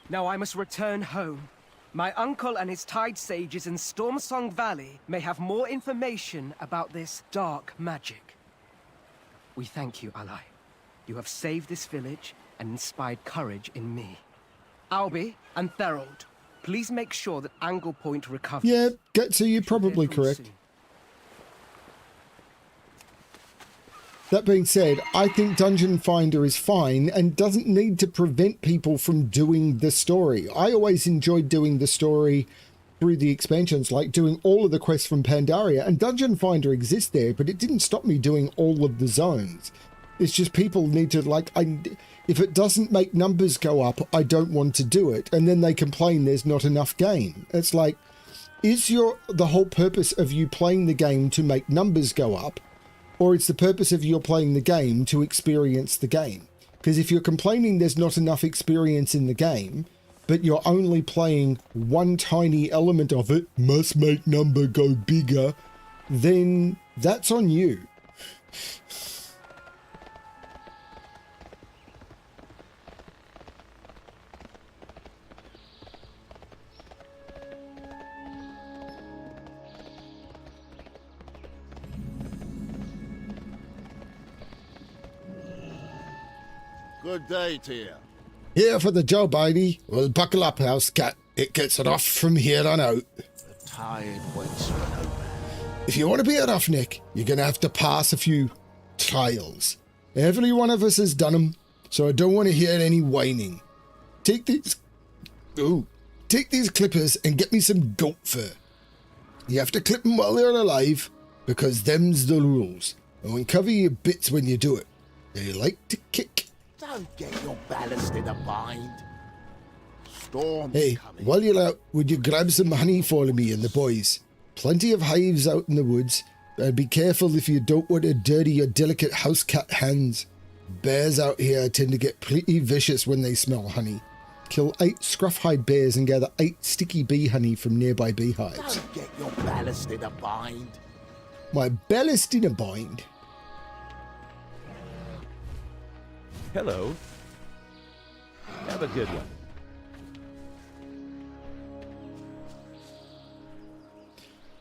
Now I must return home. My uncle and his Tide Sages in Stormsong Valley may have more information about this dark magic. We thank you, ally. You have saved this village and inspired courage in me. Albie and Therold, please make sure that Angle Point recovers. Yeah, so you're probably correct. Soon. That being said, I think Dungeon Finder is fine and doesn't need to prevent people from doing the story. I always enjoyed doing the story through the expansions, like doing all of the quests from Pandaria, and Dungeon Finder exists there, but it didn't stop me doing all of the zones. It's just people need to, like, if it doesn't make numbers go up, I don't want to do it, and then they complain there's not enough game. It's like, is the whole purpose of you playing the game to make numbers go up, or it's the purpose of your playing the game to experience the game? Because if you're complaining there's not enough experience in the game, but you're only playing one tiny element of it, must make number go bigger, then that's on you. Good day to you. Here for the job, baby. Well, buckle up, house cat. It gets rough from here on out. The tide waits for no man. If you want to be a roughneck, you're going to have to pass a few trials. Every one of us has done them, so I don't want to hear any whining. Take these clippers and get me some goat fur. You have to clip them while they're alive, because them's the rules. And cover your bits when you do it. They like to kick. Don't get your ballast in a bind. Storm's Hey, coming. while you're out, would you grab some honey for me and the boys? Plenty of hives out in the woods, and be careful if you don't want to dirty your delicate house cat hands. Bears out here tend to get pretty vicious when they smell honey. Kill 8 scruff-hide bears and gather 8 sticky bee honey from nearby beehives. Don't get your ballast in a bind. My ballast in a bind. Hello. Have a good one.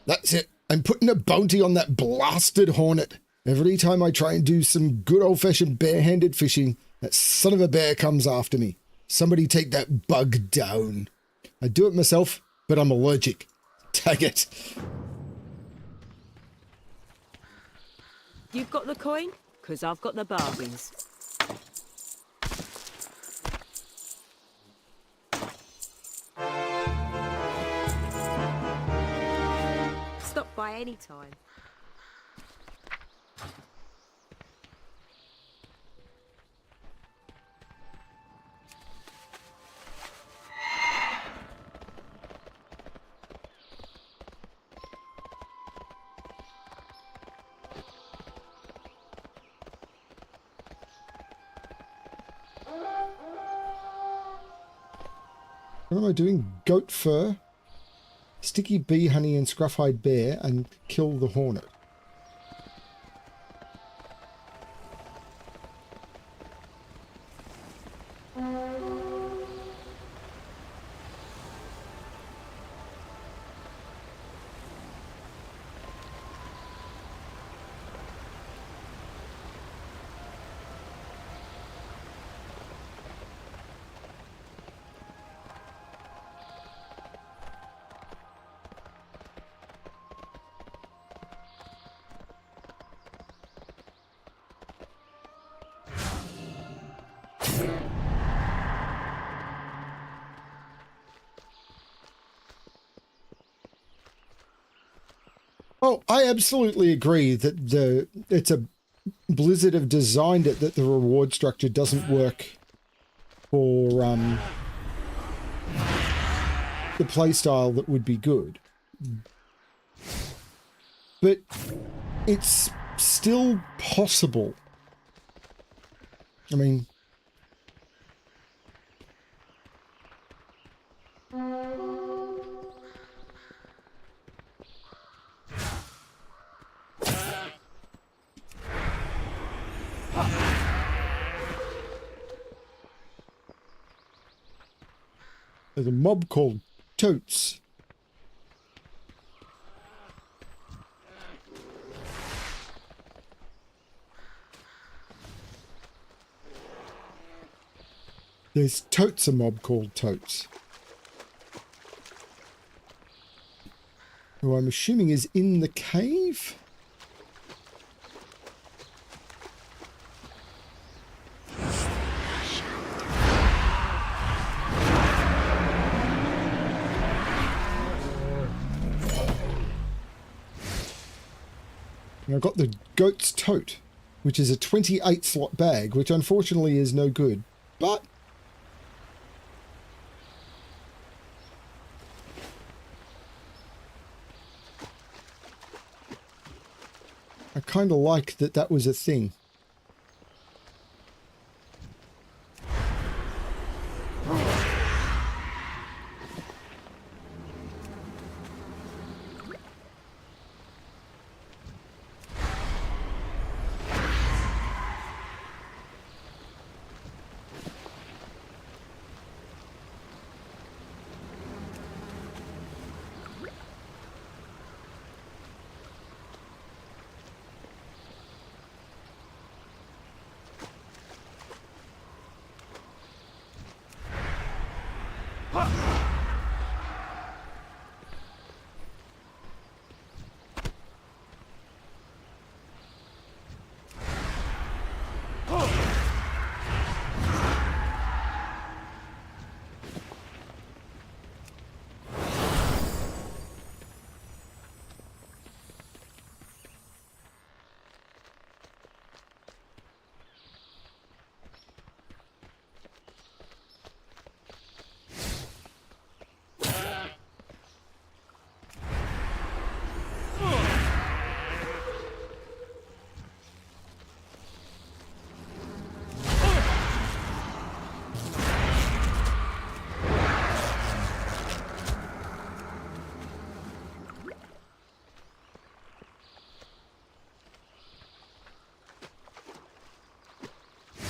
That's it. I'm putting a bounty on that blasted hornet. Every time I try and do some good old-fashioned bare-handed fishing, that son of a bear comes after me. Somebody take that bug down. I do it myself, but I'm allergic. Tag it. You've got the coin? 'Cause I've got the bargains. Stop by any time. What am I doing? Goat fur, sticky bee honey and scruff-hide bear, and kill the hornet. Oh, I absolutely agree that it's a Blizzard have designed it that the reward structure doesn't work for the playstyle that would be good. But it's still possible. I mean, there's a mob called Totes. There's Totes, a mob called Totes, who I'm assuming is in the cave? And I've got the Goat's Tote, which is a 28 slot bag, which unfortunately is no good, but I kind of like that that was a thing.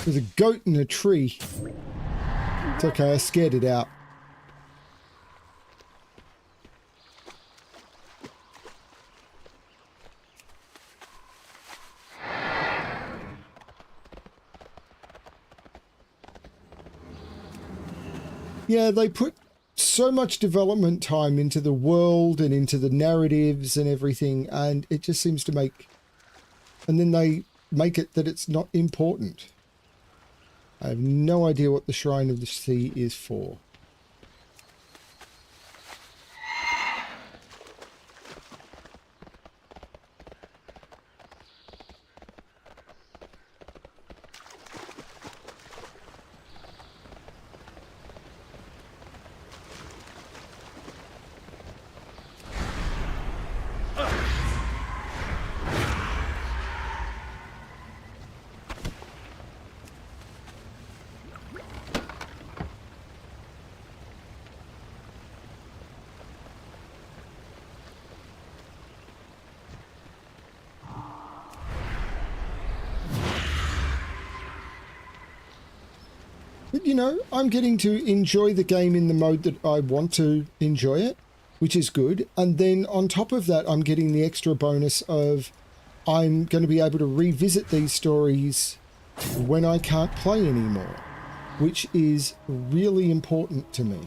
There's a goat in a tree. It's okay, I scared it out. Yeah, they put so much development time into the world and into the narratives and everything, and it just seems to make... And then they make it that it's not important. I have no idea what the Shrine of the Sea is for. But, you know, I'm getting to enjoy the game in the mode that I want to enjoy it, which is good. And then on top of that, I'm getting the extra bonus of I'm going to be able to revisit these stories when I can't play anymore, which is really important to me.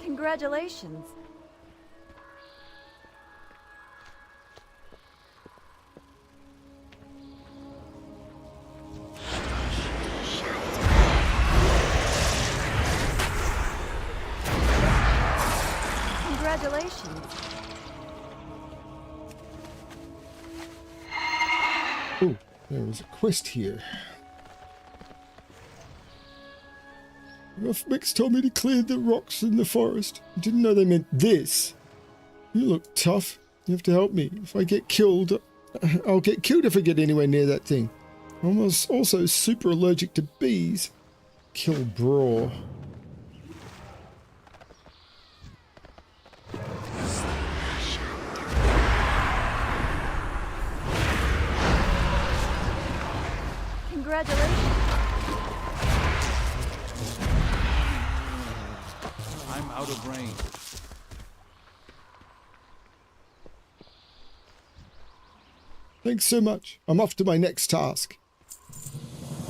Congratulations. Congratulations. Oh, there was a quest here. Roughmecks told me to clear the rocks in the forest. I didn't know they meant this. You look tough. You have to help me. If I get killed, I'll get killed if I get anywhere near that thing. I'm also super allergic to bees. Kill Braw. Congratulations. I'm out of range. Thanks so much. I'm off to my next task.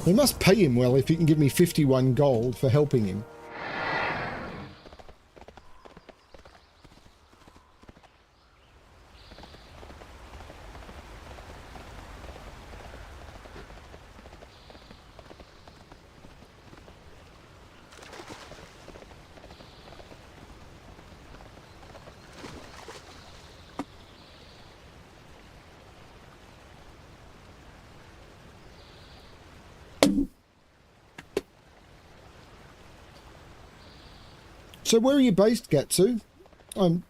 They must pay him well if he can give me 51 gold for helping him. So where are you based, Gatsu? I'm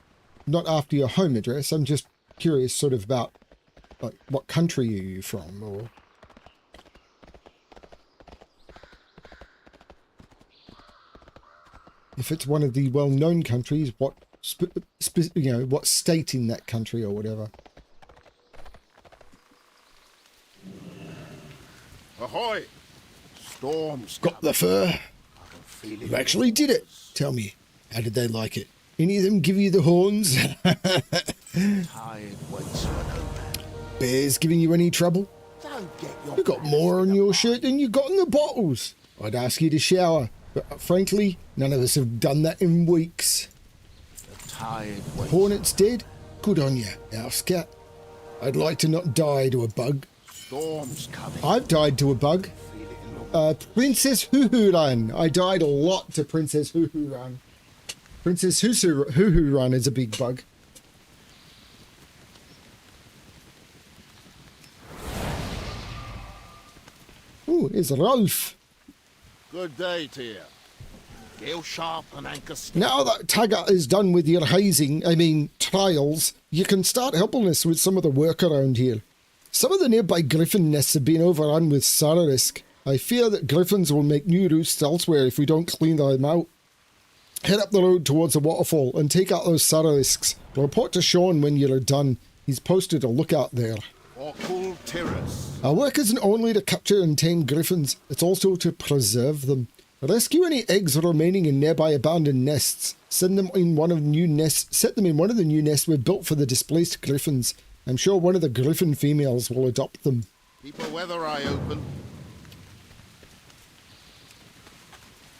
not after your home address. I'm just curious sort of about like what country are you from, or... If it's one of the well-known countries, what what state in that country or whatever. Ahoy! Storm's Got the fur? You actually did it. Tell me, how did they like it? Any of them give you the horns? Tide waits for no man. bears giving you any trouble? Don't get your You got more on your shirt than you got in the bottles. I'd ask you to shower, but frankly, none of us have done that in weeks. tired waste. Hornet's dead? Good on you, house cat. I'd like to not die to a bug. Storm's coming. I've died to a bug. Feel it in the Princess Huhuran. I died a lot to Princess Huhuran. Princess Huhuran is a big bug. Ooh, it's Rolf. Good day to you. Gale sharp and anchor stiff. Now that Taggart is done with your trials, you can start helping us with some of the work around here. Some of the nearby griffin nests have been overrun with Sararisk. I fear that griffins will make new roosts elsewhere if we don't clean them out. Head up the road towards the waterfall and take out those Sararisks. Report to Sean when you're done. He's posted a lookout there. Or cool terrace. Our work isn't only to capture and tame griffins, it's also to preserve them. Rescue any eggs remaining in nearby abandoned nests. Set them in one of the new nests we've built for the displaced griffins. I'm sure one of the griffin females will adopt them. Keep a weather eye open.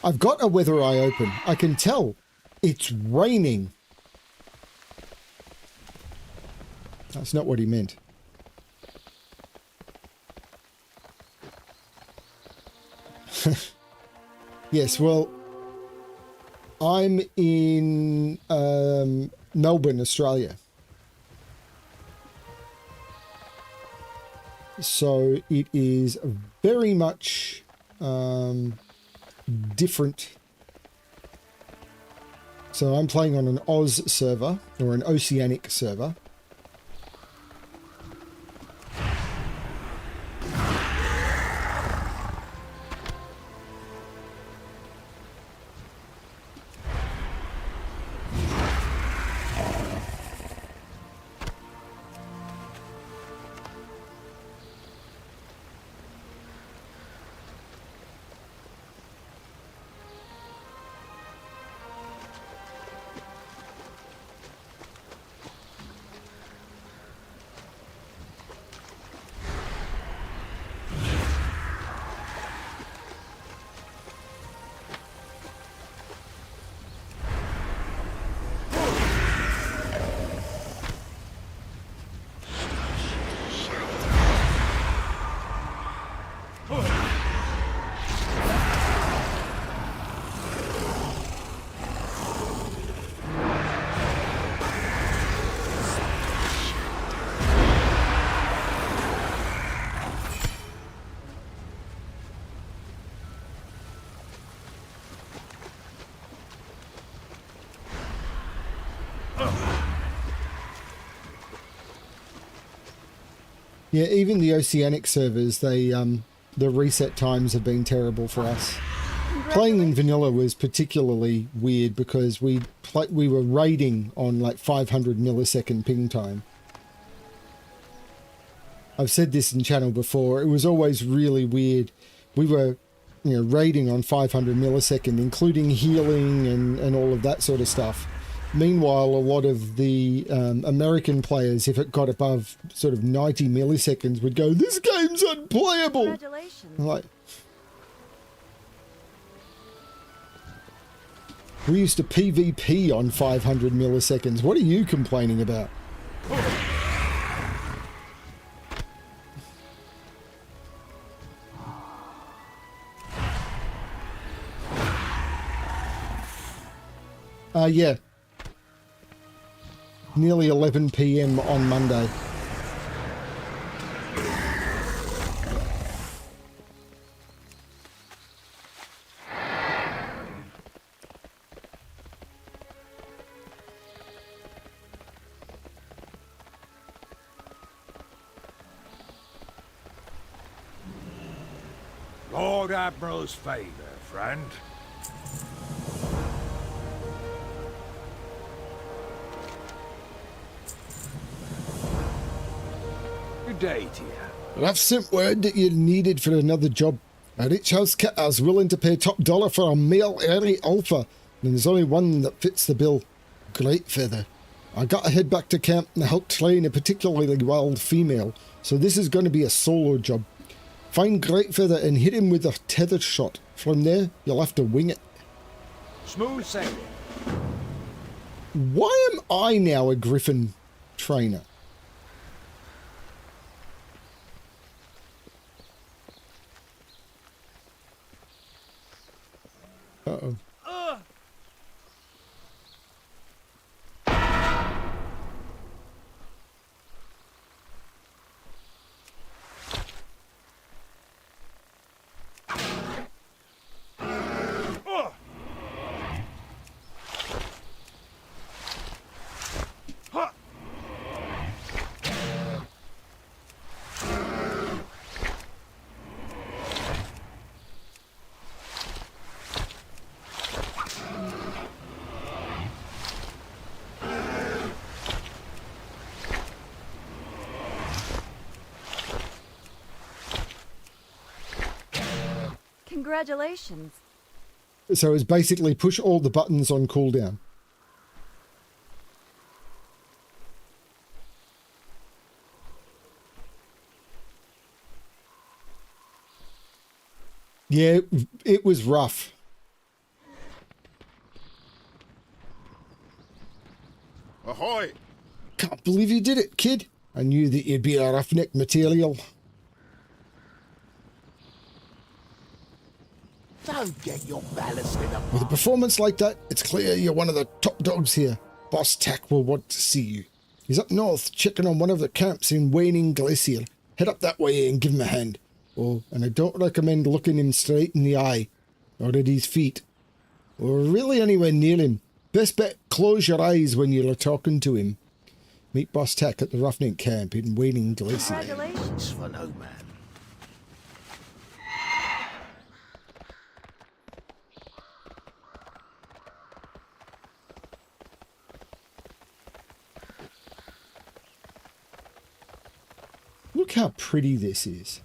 I've got a weather eye open. I can tell. It's raining. That's not what he meant. Yes, well, I'm in Melbourne, Australia. So it is very much different. So I'm playing on an Oz server, or an Oceanic server. Yeah, even the Oceanic servers, the reset times have been terrible for us. Playing in vanilla was particularly weird because we were raiding on like 500 millisecond ping time. I've said this in channel before. It was always really weird. We were, raiding on 500 millisecond, including healing and all of that sort of stuff. Meanwhile, a lot of the American players, if it got above sort of 90 milliseconds, would go, "This game's unplayable." Congratulations. Like, we used to PvP on 500 milliseconds. What are you complaining about? Yeah. Nearly 11 PM on Monday. Lord Admiral's favour, friend. Good day to you. But I've sent word that you're needed for another job. A rich house cat is willing to pay top dollar for a male early alpha, and there's only one that fits the bill. Great feather. I gotta head back to camp and help train a particularly wild female, so this is going to be a solo job. Find Greatfeather and hit him with a tethered shot. From there, you'll have to wing it. Smooth sailing. Why am I now a griffin trainer? Uh-oh. Congratulations. So it's basically push all the buttons on cooldown. Yeah, it was rough. Ahoy! Can't believe you did it, kid. I knew that you'd be a roughneck material. Don't get your ballast in a With a performance like that, it's clear you're one of the top dogs here. Boss Tack will want to see you. He's up north checking on one of the camps in Waning Glacier. Head up that way and give him a hand. Oh, and I don't recommend looking him straight in the eye, or at his feet, or really anywhere near him. Best bet, close your eyes when you're talking to him. Meet Boss Tack at the Roughneck camp in Waning Glacier. It's for no man. Look how pretty this is.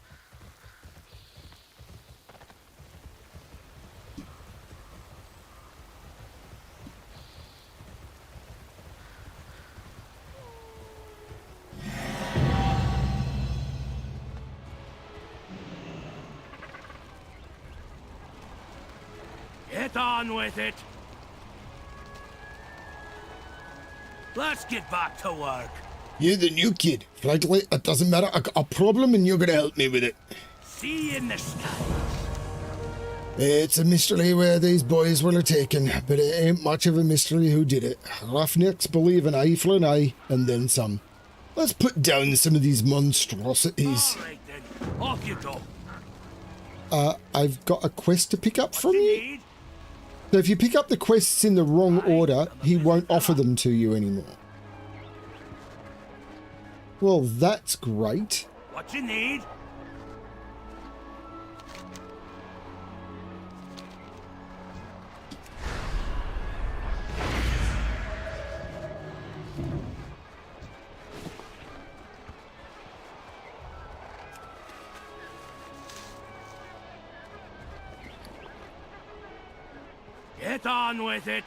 Get on with it. Let's get back to work. You're the new kid. Frankly, it doesn't matter. I got a problem and you're going to help me with it. See you in the sky. It's a mystery where these boys were taken, but it ain't much of a mystery who did it. Roughnecks believe an eye for an eye, and then some. Let's put down some of these monstrosities. All right then. Off you go. I've got a quest to pick up from you. So if you pick up the quests in the wrong order, he won't offer them to you anymore. Well, that's great. What you need? Get on with it.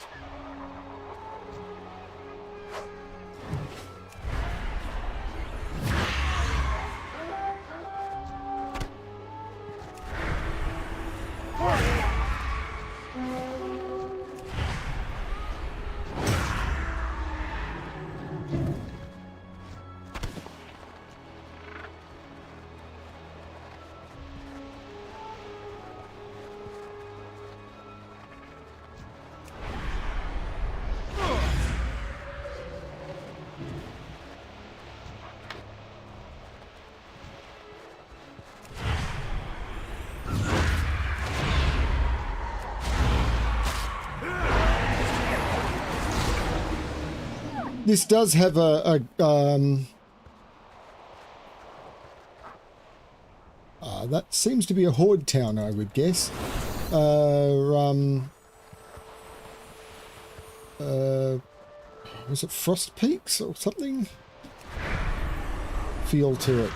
This does have that seems to be a horde town, I would guess. Was it Frost Peaks or something? Feel to it.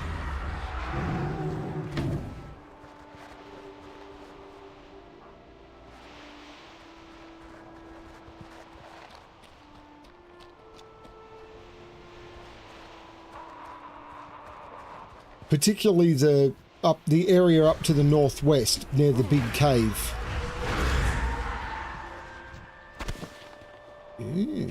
particularly the area up to the northwest near the big cave. Ooh.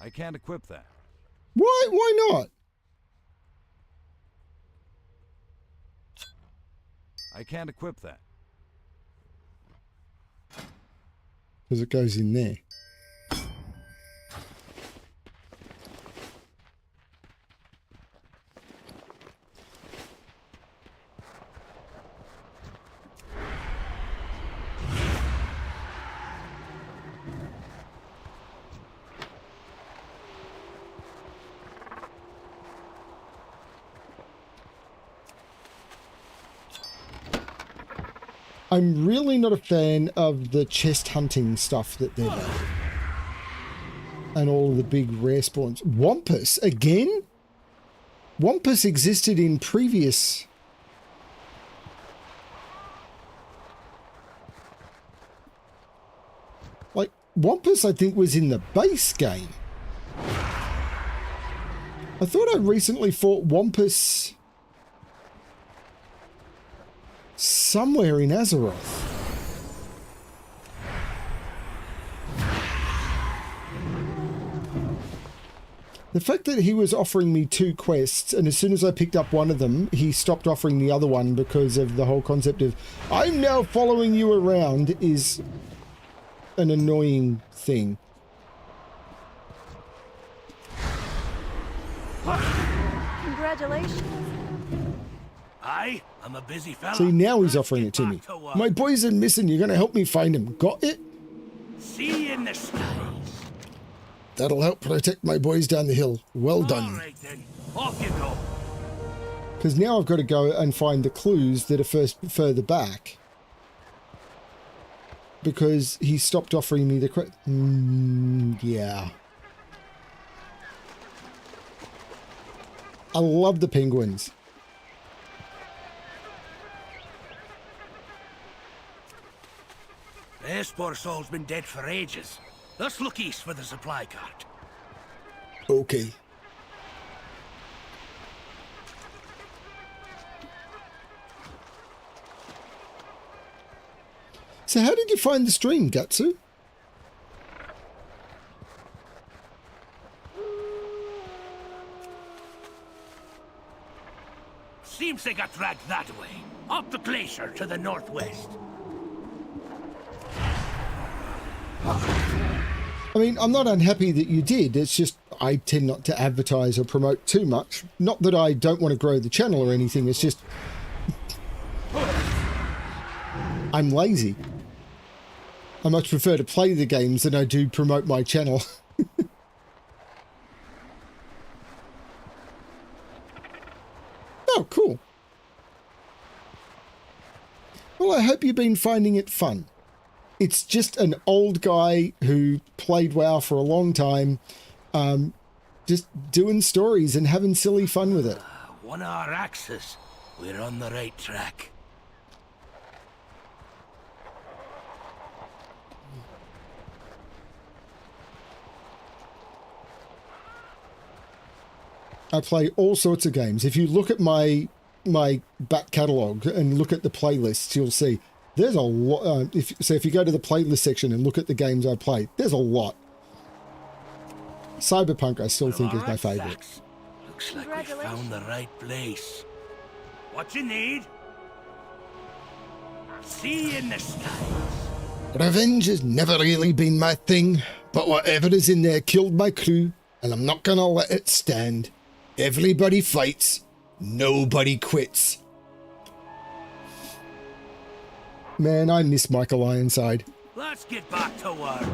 I can't equip that. Why not? I can't equip that. Because it goes in there. I'm really not a fan of the chest hunting stuff that they're doing. And all of the big rare spawns. Wampus, again? Wampus existed in previous... Like, Wampus, I think, was in the base game. I thought I recently fought Wampus... somewhere in Azeroth. The fact that he was offering me 2 quests, and as soon as I picked up one of them, he stopped offering the other one because of the whole concept of, I'm now following you around, is an annoying thing. Congratulations. I'm a busy fella. See, now he's offering it to me. My boys are missing, you're going to help me find him. Got it? See you in the skies. That'll help protect my boys down the hill. Well done. All right then, off you go. Because now I've got to go and find the clues that are further back. Because he stopped offering me the yeah. I love the penguins. This poor soul's been dead for ages. Let's look east for the supply cart. Okay. So how did you find the stream, Gatsu? Seems they got dragged that way. Up the glacier to the northwest. I mean, I'm not unhappy that you did. It's just I tend not to advertise or promote too much. Not that I don't want to grow the channel or anything. It's just I'm lazy. I much prefer to play the games than I do promote my channel. Oh, cool. Well, I hope you've been finding it fun. It's just an old guy who played WoW for a long time, just doing stories and having silly fun with it. One of our axes. We're on the right track. I play all sorts of games. If you look at my back catalogue and look at the playlists, you'll see there's a lot. If you go to the playlist section and look at the games I played, there's a lot. Cyberpunk I still think is my favourite. Looks like we found the right place. What you need? See you in the skies. Revenge has never really been my thing, but whatever is in there killed my crew, and I'm not gonna let it stand. Everybody fights, nobody quits. Man, I miss Michael Ironside. Let's get back to work.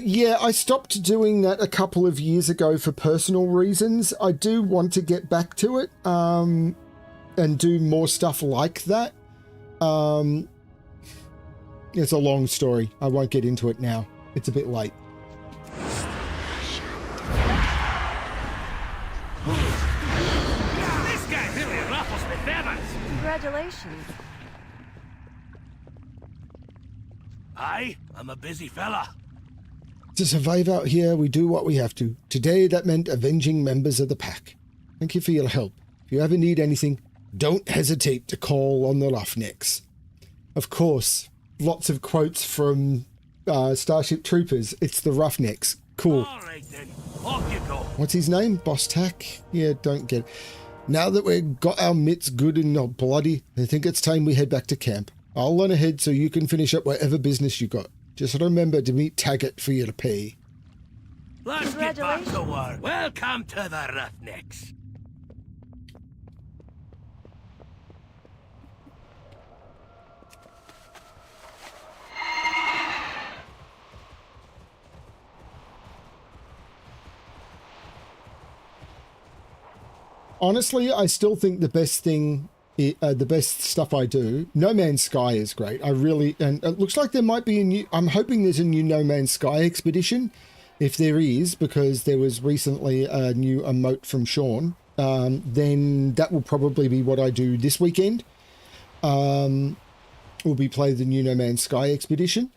Yeah, I stopped doing that a couple of years ago for personal reasons. I do want to get back to it, and do more stuff like that. It's a long story. I won't get into it now. It's a bit late. This guy really ruffles my feathers. Congratulations. Aye, I'm a busy fella. To survive out here, we do what we have to. Today, that meant avenging members of the pack. Thank you for your help. If you ever need anything, don't hesitate to call on the Roughnecks. Of course, lots of quotes from Starship Troopers. It's the Roughnecks. Cool. All right then, off you go. What's his name? Boss Tack? Yeah, don't get it. Now that we've got our mitts good and bloody, I think it's time we head back to camp. I'll run ahead so you can finish up whatever business you got. Just remember to meet Taggart for your pay. Let's get back to work. Welcome to the Roughnecks. Honestly, I still think the best thing, the best stuff I do, No Man's Sky is great. I really, and it looks like there might be a new, I'm hoping there's a new No Man's Sky expedition. If there is, because there was recently a new emote from Sean, then that will probably be what I do this weekend. Will be play the new No Man's Sky expedition.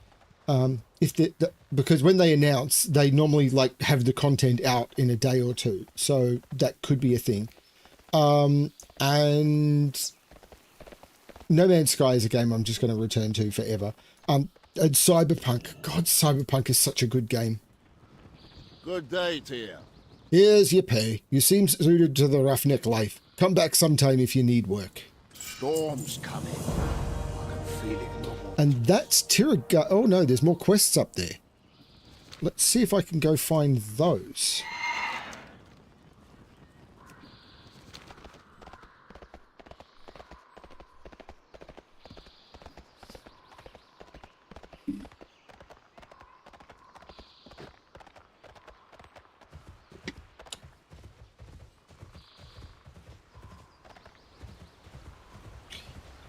Because when they announce, they normally like have the content out in a day or two, so that could be a thing. And No Man's Sky is a game I'm just going to return to forever. And Cyberpunk, God, Cyberpunk is such a good game. Good day to you. Here's your pay. You seem suited to the roughneck life. Come back sometime if you need work. Storm's coming. I can feel it in the water. And that's Tirga. Oh no, there's more quests up there. Let's see if I can go find those.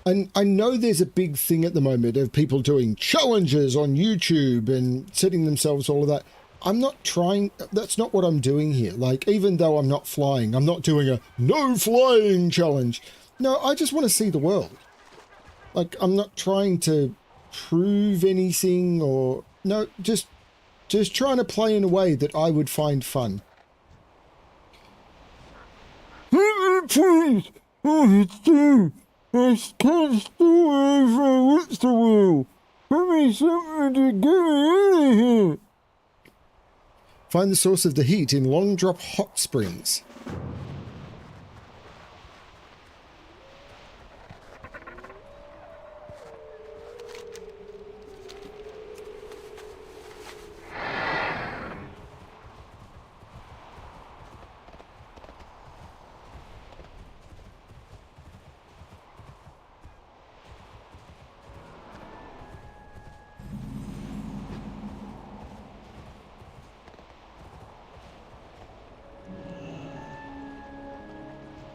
And I know there's a big thing at the moment of people doing challenges on YouTube and setting themselves all of that. I'm not trying, that's not what I'm doing here. Like, even though I'm not flying, I'm not doing a no flying challenge. No, I just want to see the world. Like, I'm not trying to prove anything or, no, just trying to play in a way that I would find fun. Please, oh, it's true. I can't stay away from what's the wheel. Give me something to get me out of here. Find the source of the heat in Long Drop Hot Springs.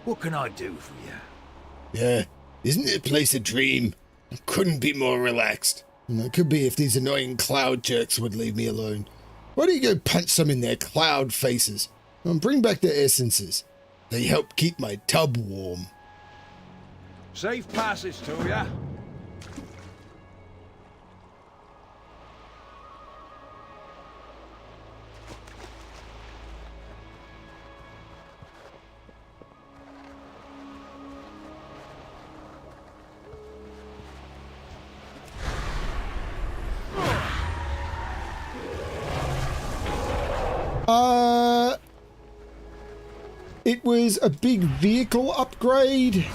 What can I do for you? Yeah, isn't the place a dream? I couldn't be more relaxed. And it could be if these annoying cloud jerks would leave me alone. Why don't you go punch some in their cloud faces and bring back their essences? They help keep my tub warm. Safe passage to ya. It was a big vehicle upgrade.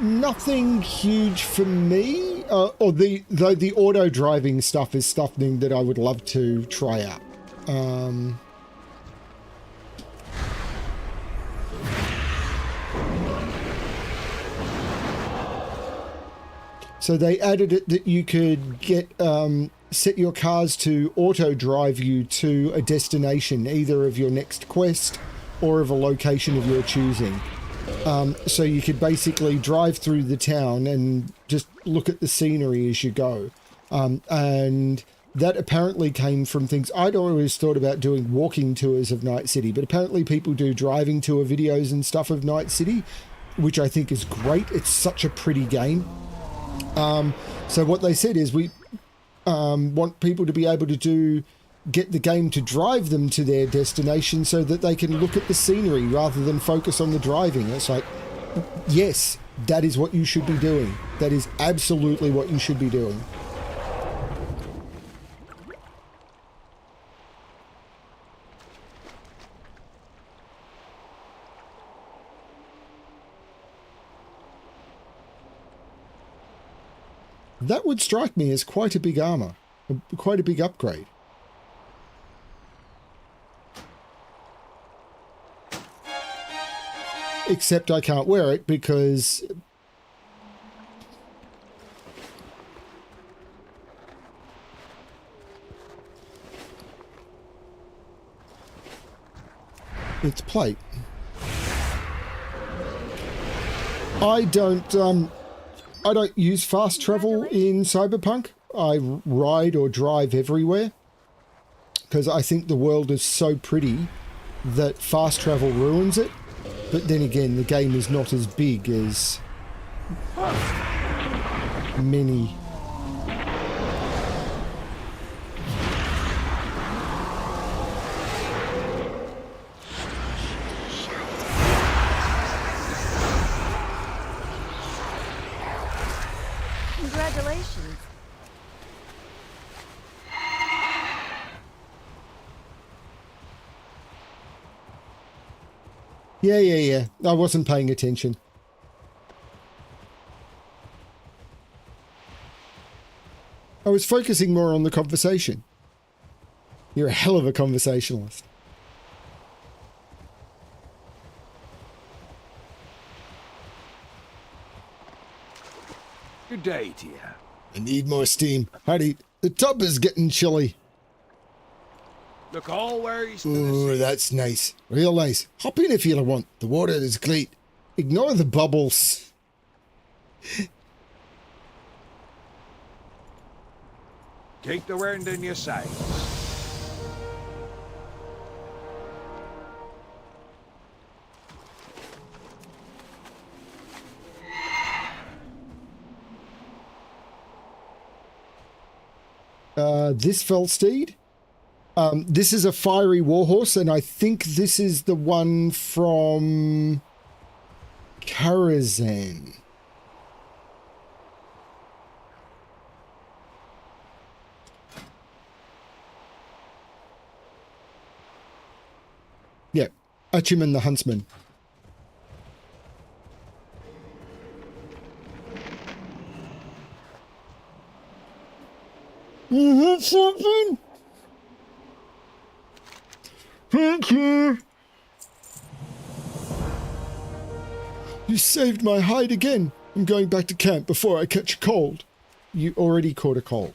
Nothing huge for me. Or the auto driving stuff is something that I would love to try out. So they added it that you could get set your cars to auto drive you to a destination, either of your next quest or of a location of your choosing. So you could basically drive through the town and just look at the scenery as you go. And that apparently came from things I'd always thought about doing, walking tours of Night City, but apparently people do driving tour videos and stuff of Night City, which I think is great. It's such a pretty game. So what they said is we want people to be able to get the game to drive them to their destination so that they can look at the scenery rather than focus on the driving. It's like, yes, that is what you should be doing. That is absolutely what you should be doing. That would strike me as quite a big armor, quite a big upgrade. Except I can't wear it because it's plate. I don't use fast travel in Cyberpunk. I ride or drive everywhere because I think the world is so pretty that fast travel ruins it. But then again, the game is not as big as many. Congratulations. Yeah. I wasn't paying attention. I was focusing more on the conversation. You're a hell of a conversationalist. Good day to you. I need more steam. Howdy. The tub is getting chilly. Look always to Ooh, that's nice. Real nice. Hop in if you want. The water is great. Ignore the bubbles. Keep the wind in your sails. This Felsteed. This is a fiery warhorse, and I think this is the one from Karazhan. Yeah, Achiman the Huntsman. You hit something? Thank you. You saved my hide again. I'm going back to camp before I catch a cold. You already caught a cold.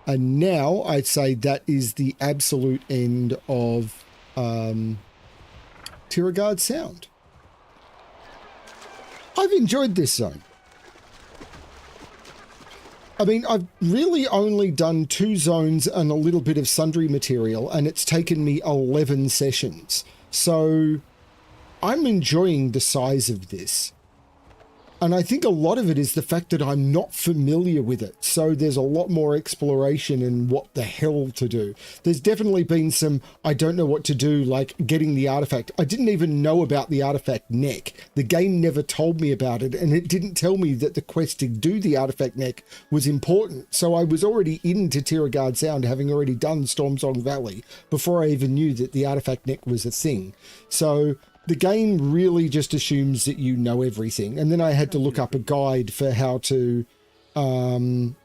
And now I'd say that is the absolute end of Tiragard Sound. I've enjoyed this zone. I mean, I've really only done 2 zones and a little bit of sundry material, and it's taken me 11 sessions. So I'm enjoying the size of this. And I think a lot of it is the fact that I'm not familiar with it. So there's a lot more exploration and what the hell to do. There's definitely been some, I don't know what to do, like getting the artifact. I didn't even know about the artifact neck. The game never told me about it, and it didn't tell me that the quest to do the artifact neck was important. So I was already into Tiragard Sound, having already done Stormsong Valley, before I even knew that the artifact neck was a thing. So the game really just assumes that you know everything. And then I had to look up a guide for how to then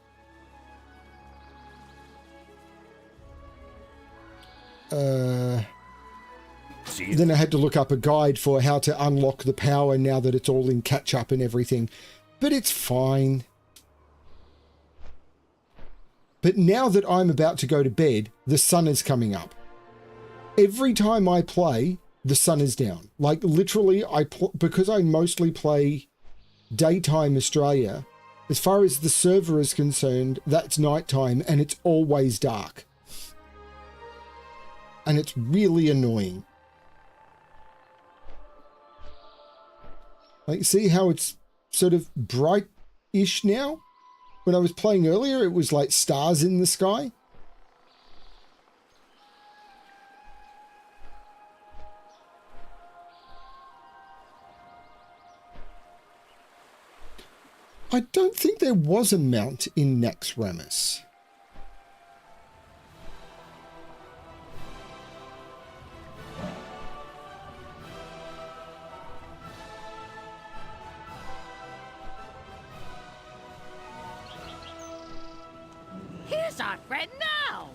I had to look up a guide for how to unlock the power now that it's all in catch up and everything. But it's fine. But now that I'm about to go to bed, the sun is coming up. Every time I play, the sun is down. Like literally, because I mostly play daytime Australia, as far as the server is concerned, that's nighttime and it's always dark. And it's really annoying. Like, see how it's sort of bright-ish now? When I was playing earlier, it was like stars in the sky. I don't think there was a mount in Naxxramas. Here's our friend now!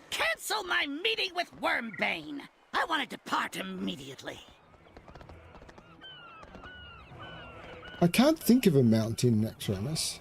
Cancel my meeting with Wormbane! I want to depart immediately. I can't think of a mount in Naxxramas.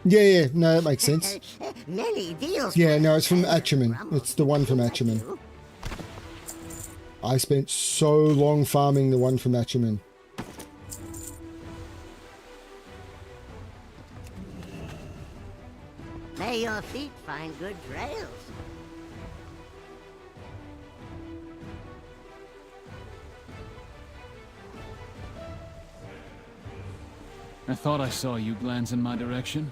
Yeah, no, that makes sense. Many deals. Yeah, no, it's from Acheman. It's the one from Acheman. I spent so long farming the one from Acheman. May your feet find good trails. I thought I saw you glance in my direction.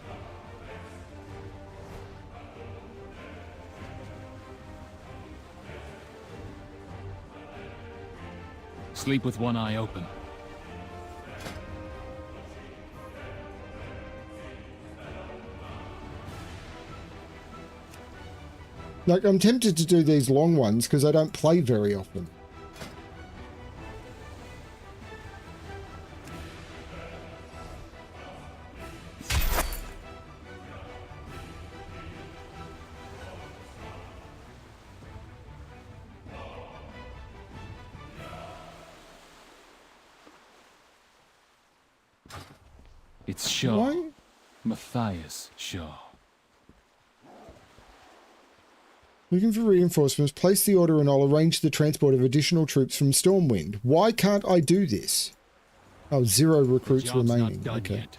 Sleep with one eye open. Like, I'm tempted to do these long ones because I don't play very often. It's Shaw. Why? Matthias Shaw. Looking for reinforcements. Place the order and I'll arrange the transport of additional troops from Stormwind. Why can't I do this? Oh, 0 recruits Job's remaining. not done Okay. yet.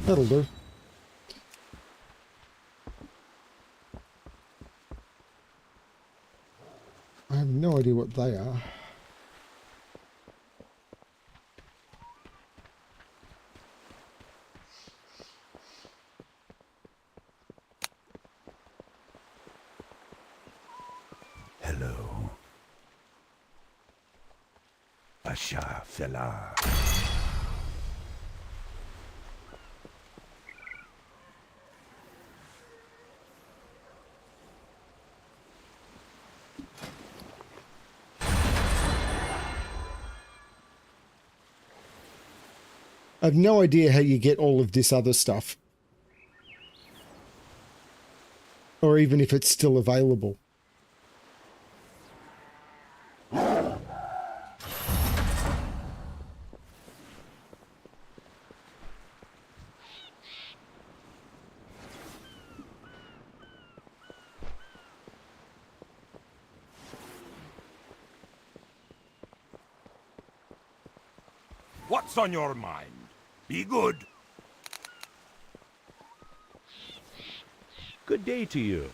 That'll do. I have no idea what they are. Hello. Pasha fella. I have no idea how you get all of this other stuff. Or even if it's still available. What's on your mind? Be good. Good day to you.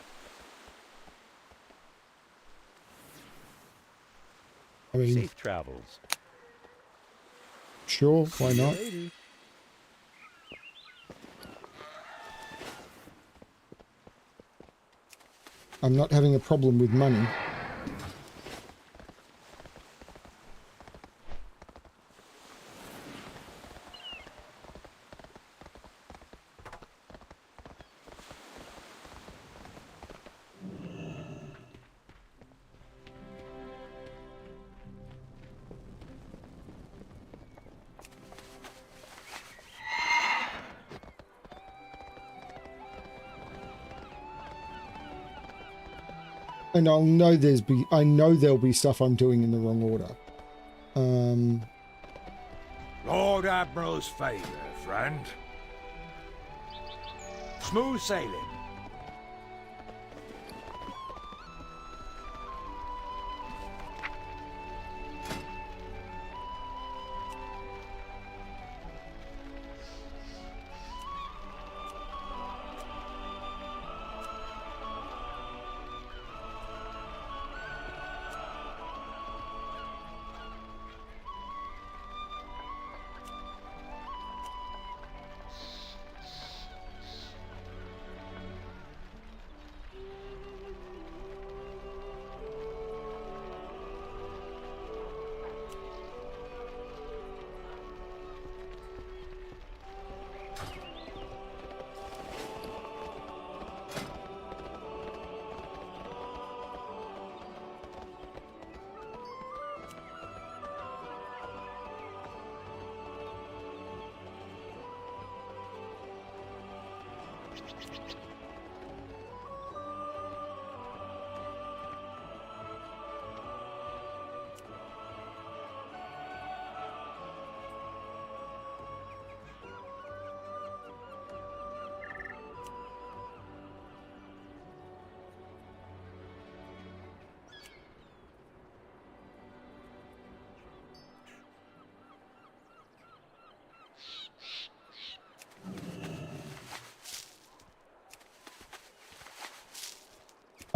I mean, Safe travels. sure, why not? I'm not having a problem with money. And I know there'll be stuff I'm doing in the wrong order. Lord Admiral's favour, friend. Smooth sailing.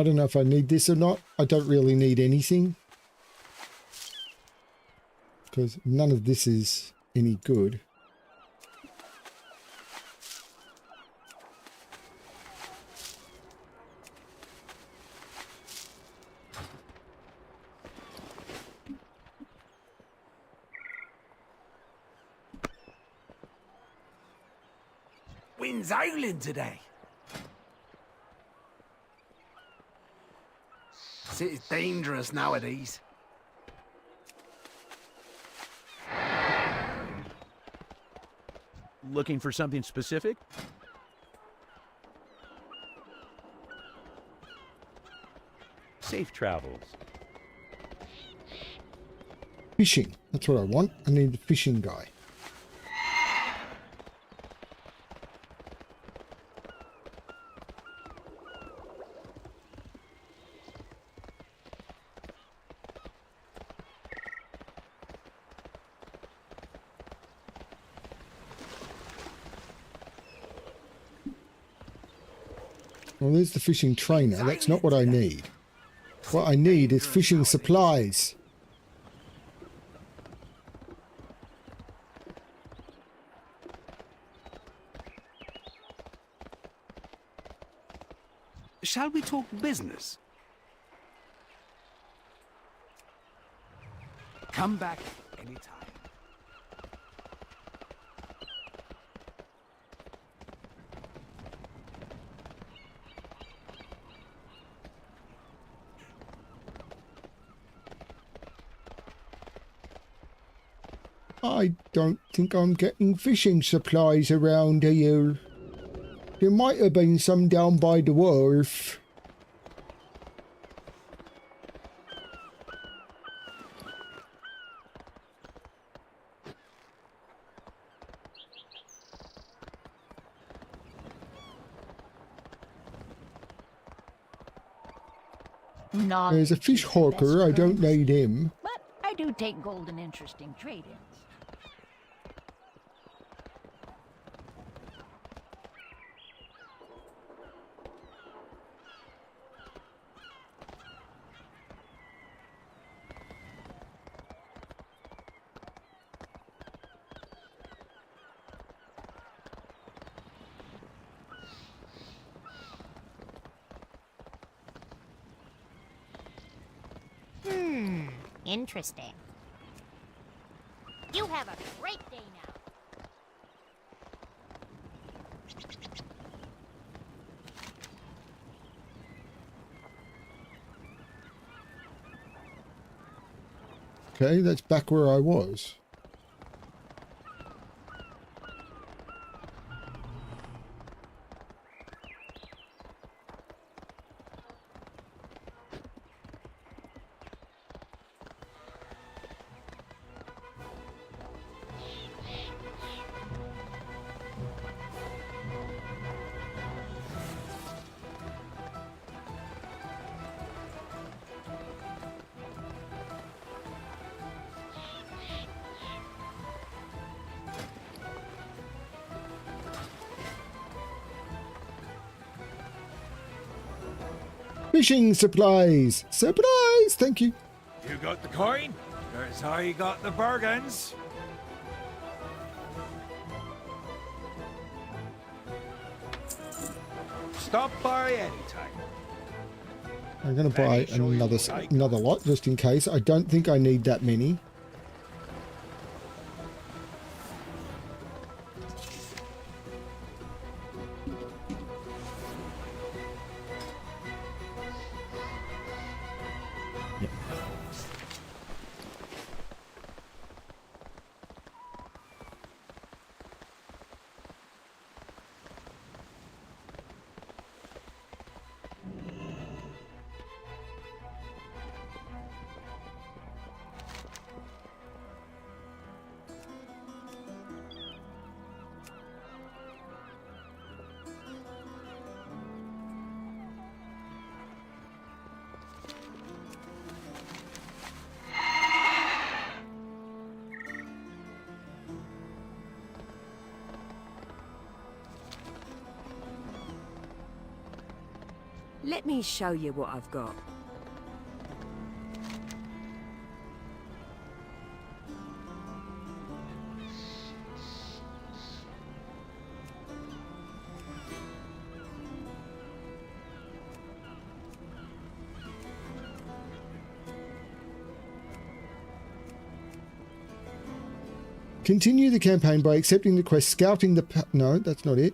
I don't know if I need this or not. I don't really need anything. Because none of this is any good. Wind's howling today. City's dangerous nowadays. Looking for something specific? Safe travels. Fishing. That's what I want. I need the fishing guy. Well, there's the fishing trainer. That's not what I need. What I need is fishing supplies. Shall we talk business? Come back anytime. I don't think I'm getting fishing supplies around here. There might have been some down by the wharf. There's a fish hawker. I don't need him. But I do take golden interest in trade-ins. Interesting. You have a great day now. Okay, that's back where I was. Fishing supplies! Supplies! Thank you. You got the coin? That's how you got the bargains. Stop by anytime. I'm going to buy another lot just in case. I don't think I need that many. Let me show you what I've got. Continue the campaign by accepting the quest Scouting the... No, that's not it.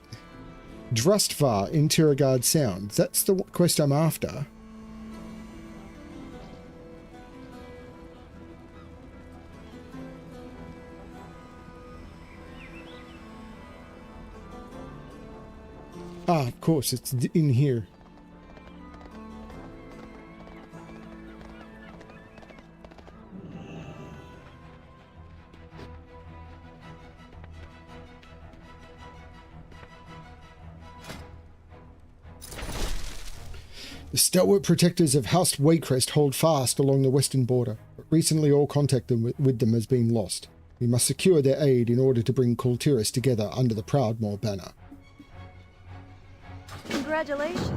Drustvar in Tiragard Sound. That's the quest I'm after. Ah, of course, it's in here. The stalwart protectors of House Waycrest hold fast along the western border, but recently all contact with them has been lost. We must secure their aid in order to bring Kultiris together under the Proudmoore banner. Congratulations.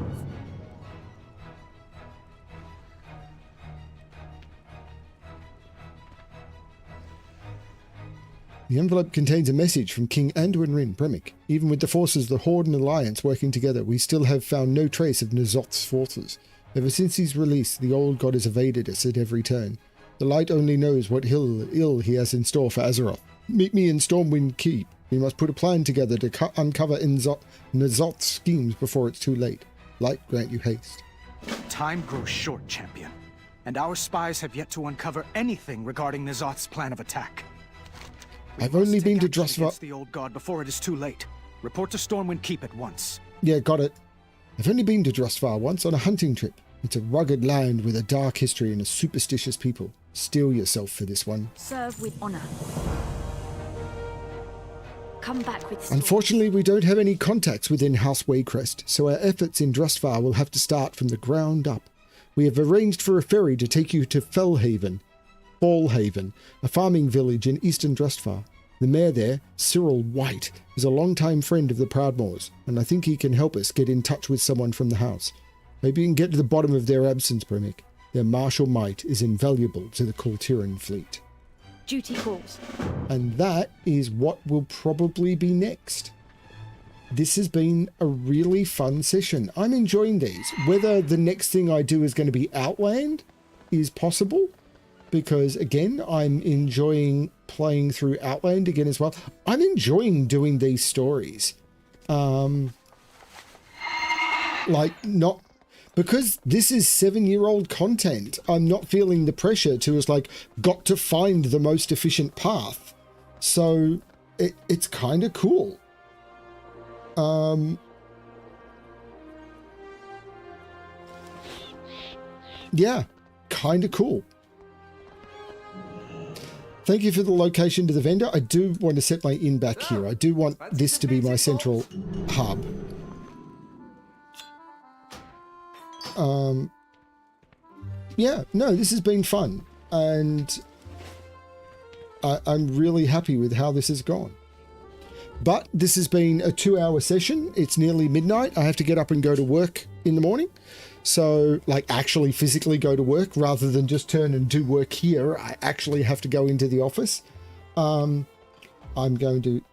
The envelope contains a message from King Anduin Rin Bremick. Even with the forces of the Horde and Alliance working together, we still have found no trace of N'Zoth's forces. Ever since his release, the old god has evaded us at every turn. The light only knows what ill he has in store for Azeroth. Meet me in Stormwind Keep. We must put a plan together to uncover N'Zoth's schemes before it's too late. Light grant you haste. Time grows short, champion. And our spies have yet to uncover anything regarding N'Zoth's plan of attack. I've only been to Drossvar. The old god before it is too late. Report to Stormwind Keep at once. Yeah, got it. I've only been to Drossvar once on a hunting trip. It's a rugged land with a dark history and a superstitious people. Steel yourself for this one. Serve with honor. Come back with Unfortunately, we don't have any contacts within House Waycrest, so our efforts in Drossvar will have to start from the ground up. We have arranged for a ferry to take you to Fallhaven, a farming village in eastern Drossvar. The mayor there, Cyril White, is a longtime friend of the Proudmoors, and I think he can help us get in touch with someone from the house. Maybe you can get to the bottom of their absence, Bremick. Their martial might is invaluable to the Kultiran fleet. Duty calls. And that is what will probably be next. This has been a really fun session. I'm enjoying these. Whether the next thing I do is going to be Outland is possible, because again, I'm enjoying playing through Outland again as well. I'm enjoying doing these stories. Because this is 7-year-old content, I'm not feeling the pressure to got to find the most efficient path. So it's kind of cool. Yeah, kind of cool. Thank you for the location to the vendor. I do want to set my inn back here. I do want this to be my central hub. Yeah, no, this has been fun, and I'm really happy with how this has gone. But this has been a 2-hour session. It's nearly midnight. I have to get up and go to work in the morning. So, actually physically go to work rather than just turn and do work here. I actually have to go into the office. I'm going to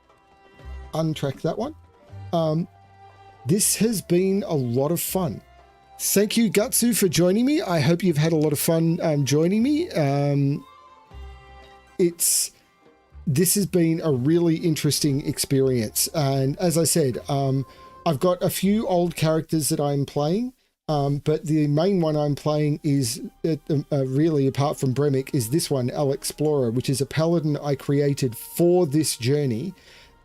untrack that one. This has been a lot of fun. Thank you, Gutsu, for joining me. I hope you've had a lot of fun joining me. This has been a really interesting experience. And as I said, I've got a few old characters that I'm playing, but the main one I'm playing is, really, apart from Bremick, is this one, Alexplorer, which is a paladin I created for this journey.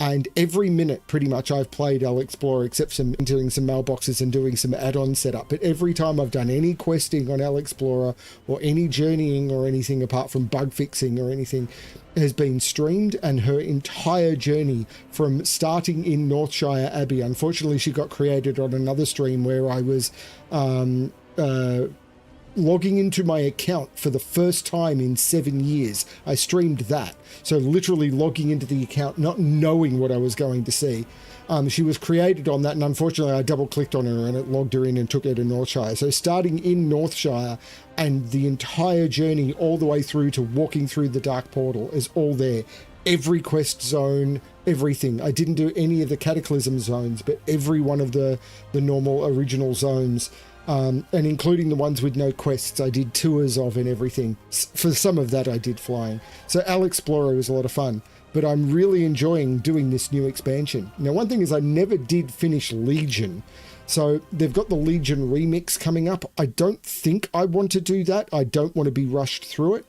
And every minute, pretty much, I've played Alexplorer, except some entering some mailboxes and doing some add-on setup. But every time I've done any questing on Alexplorer or any journeying or anything apart from bug fixing or anything has been streamed, and her entire journey from starting in Northshire Abbey. Unfortunately, she got created on another stream where I was logging into my account for the first time in 7 years. I streamed that. So literally logging into the account, not knowing what I was going to see. She was created on that, and unfortunately I double clicked on her and it logged her in and took her to Northshire. So starting in Northshire and the entire journey all the way through to walking through the Dark Portal is all there. Every quest zone, everything. I didn't do any of the Cataclysm zones, but every one of the normal original zones. And including the ones with no quests, I did tours of and everything. For some of that, I did flying. So Alexplorer was a lot of fun, but I'm really enjoying doing this new expansion. Now, one thing is I never did finish Legion. So they've got the Legion remix coming up. I don't think I want to do that. I don't want to be rushed through it.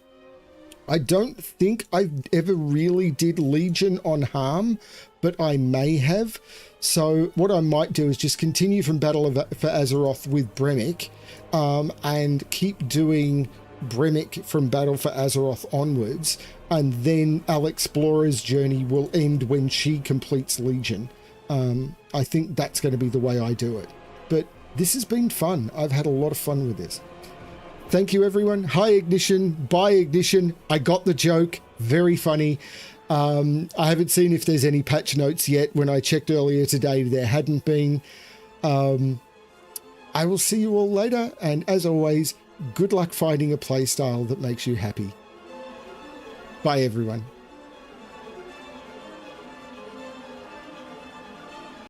I don't think I ever really did Legion on Harm, but I may have. So what I might do is just continue from Battle for Azeroth with Bremick, and keep doing Bremick from Battle for Azeroth onwards, and then Alexplorer's journey will end when she completes Legion. I think that's going to be the way I do it. But this has been fun. I've had a lot of fun with this. Thank you, everyone. Hi, Ignition. Bye, Ignition. I got the joke. Very funny. I haven't seen if there's any patch notes yet. When I checked earlier today, there hadn't been. I will see you all later, and as always, good luck finding a playstyle that makes you happy. Bye, everyone.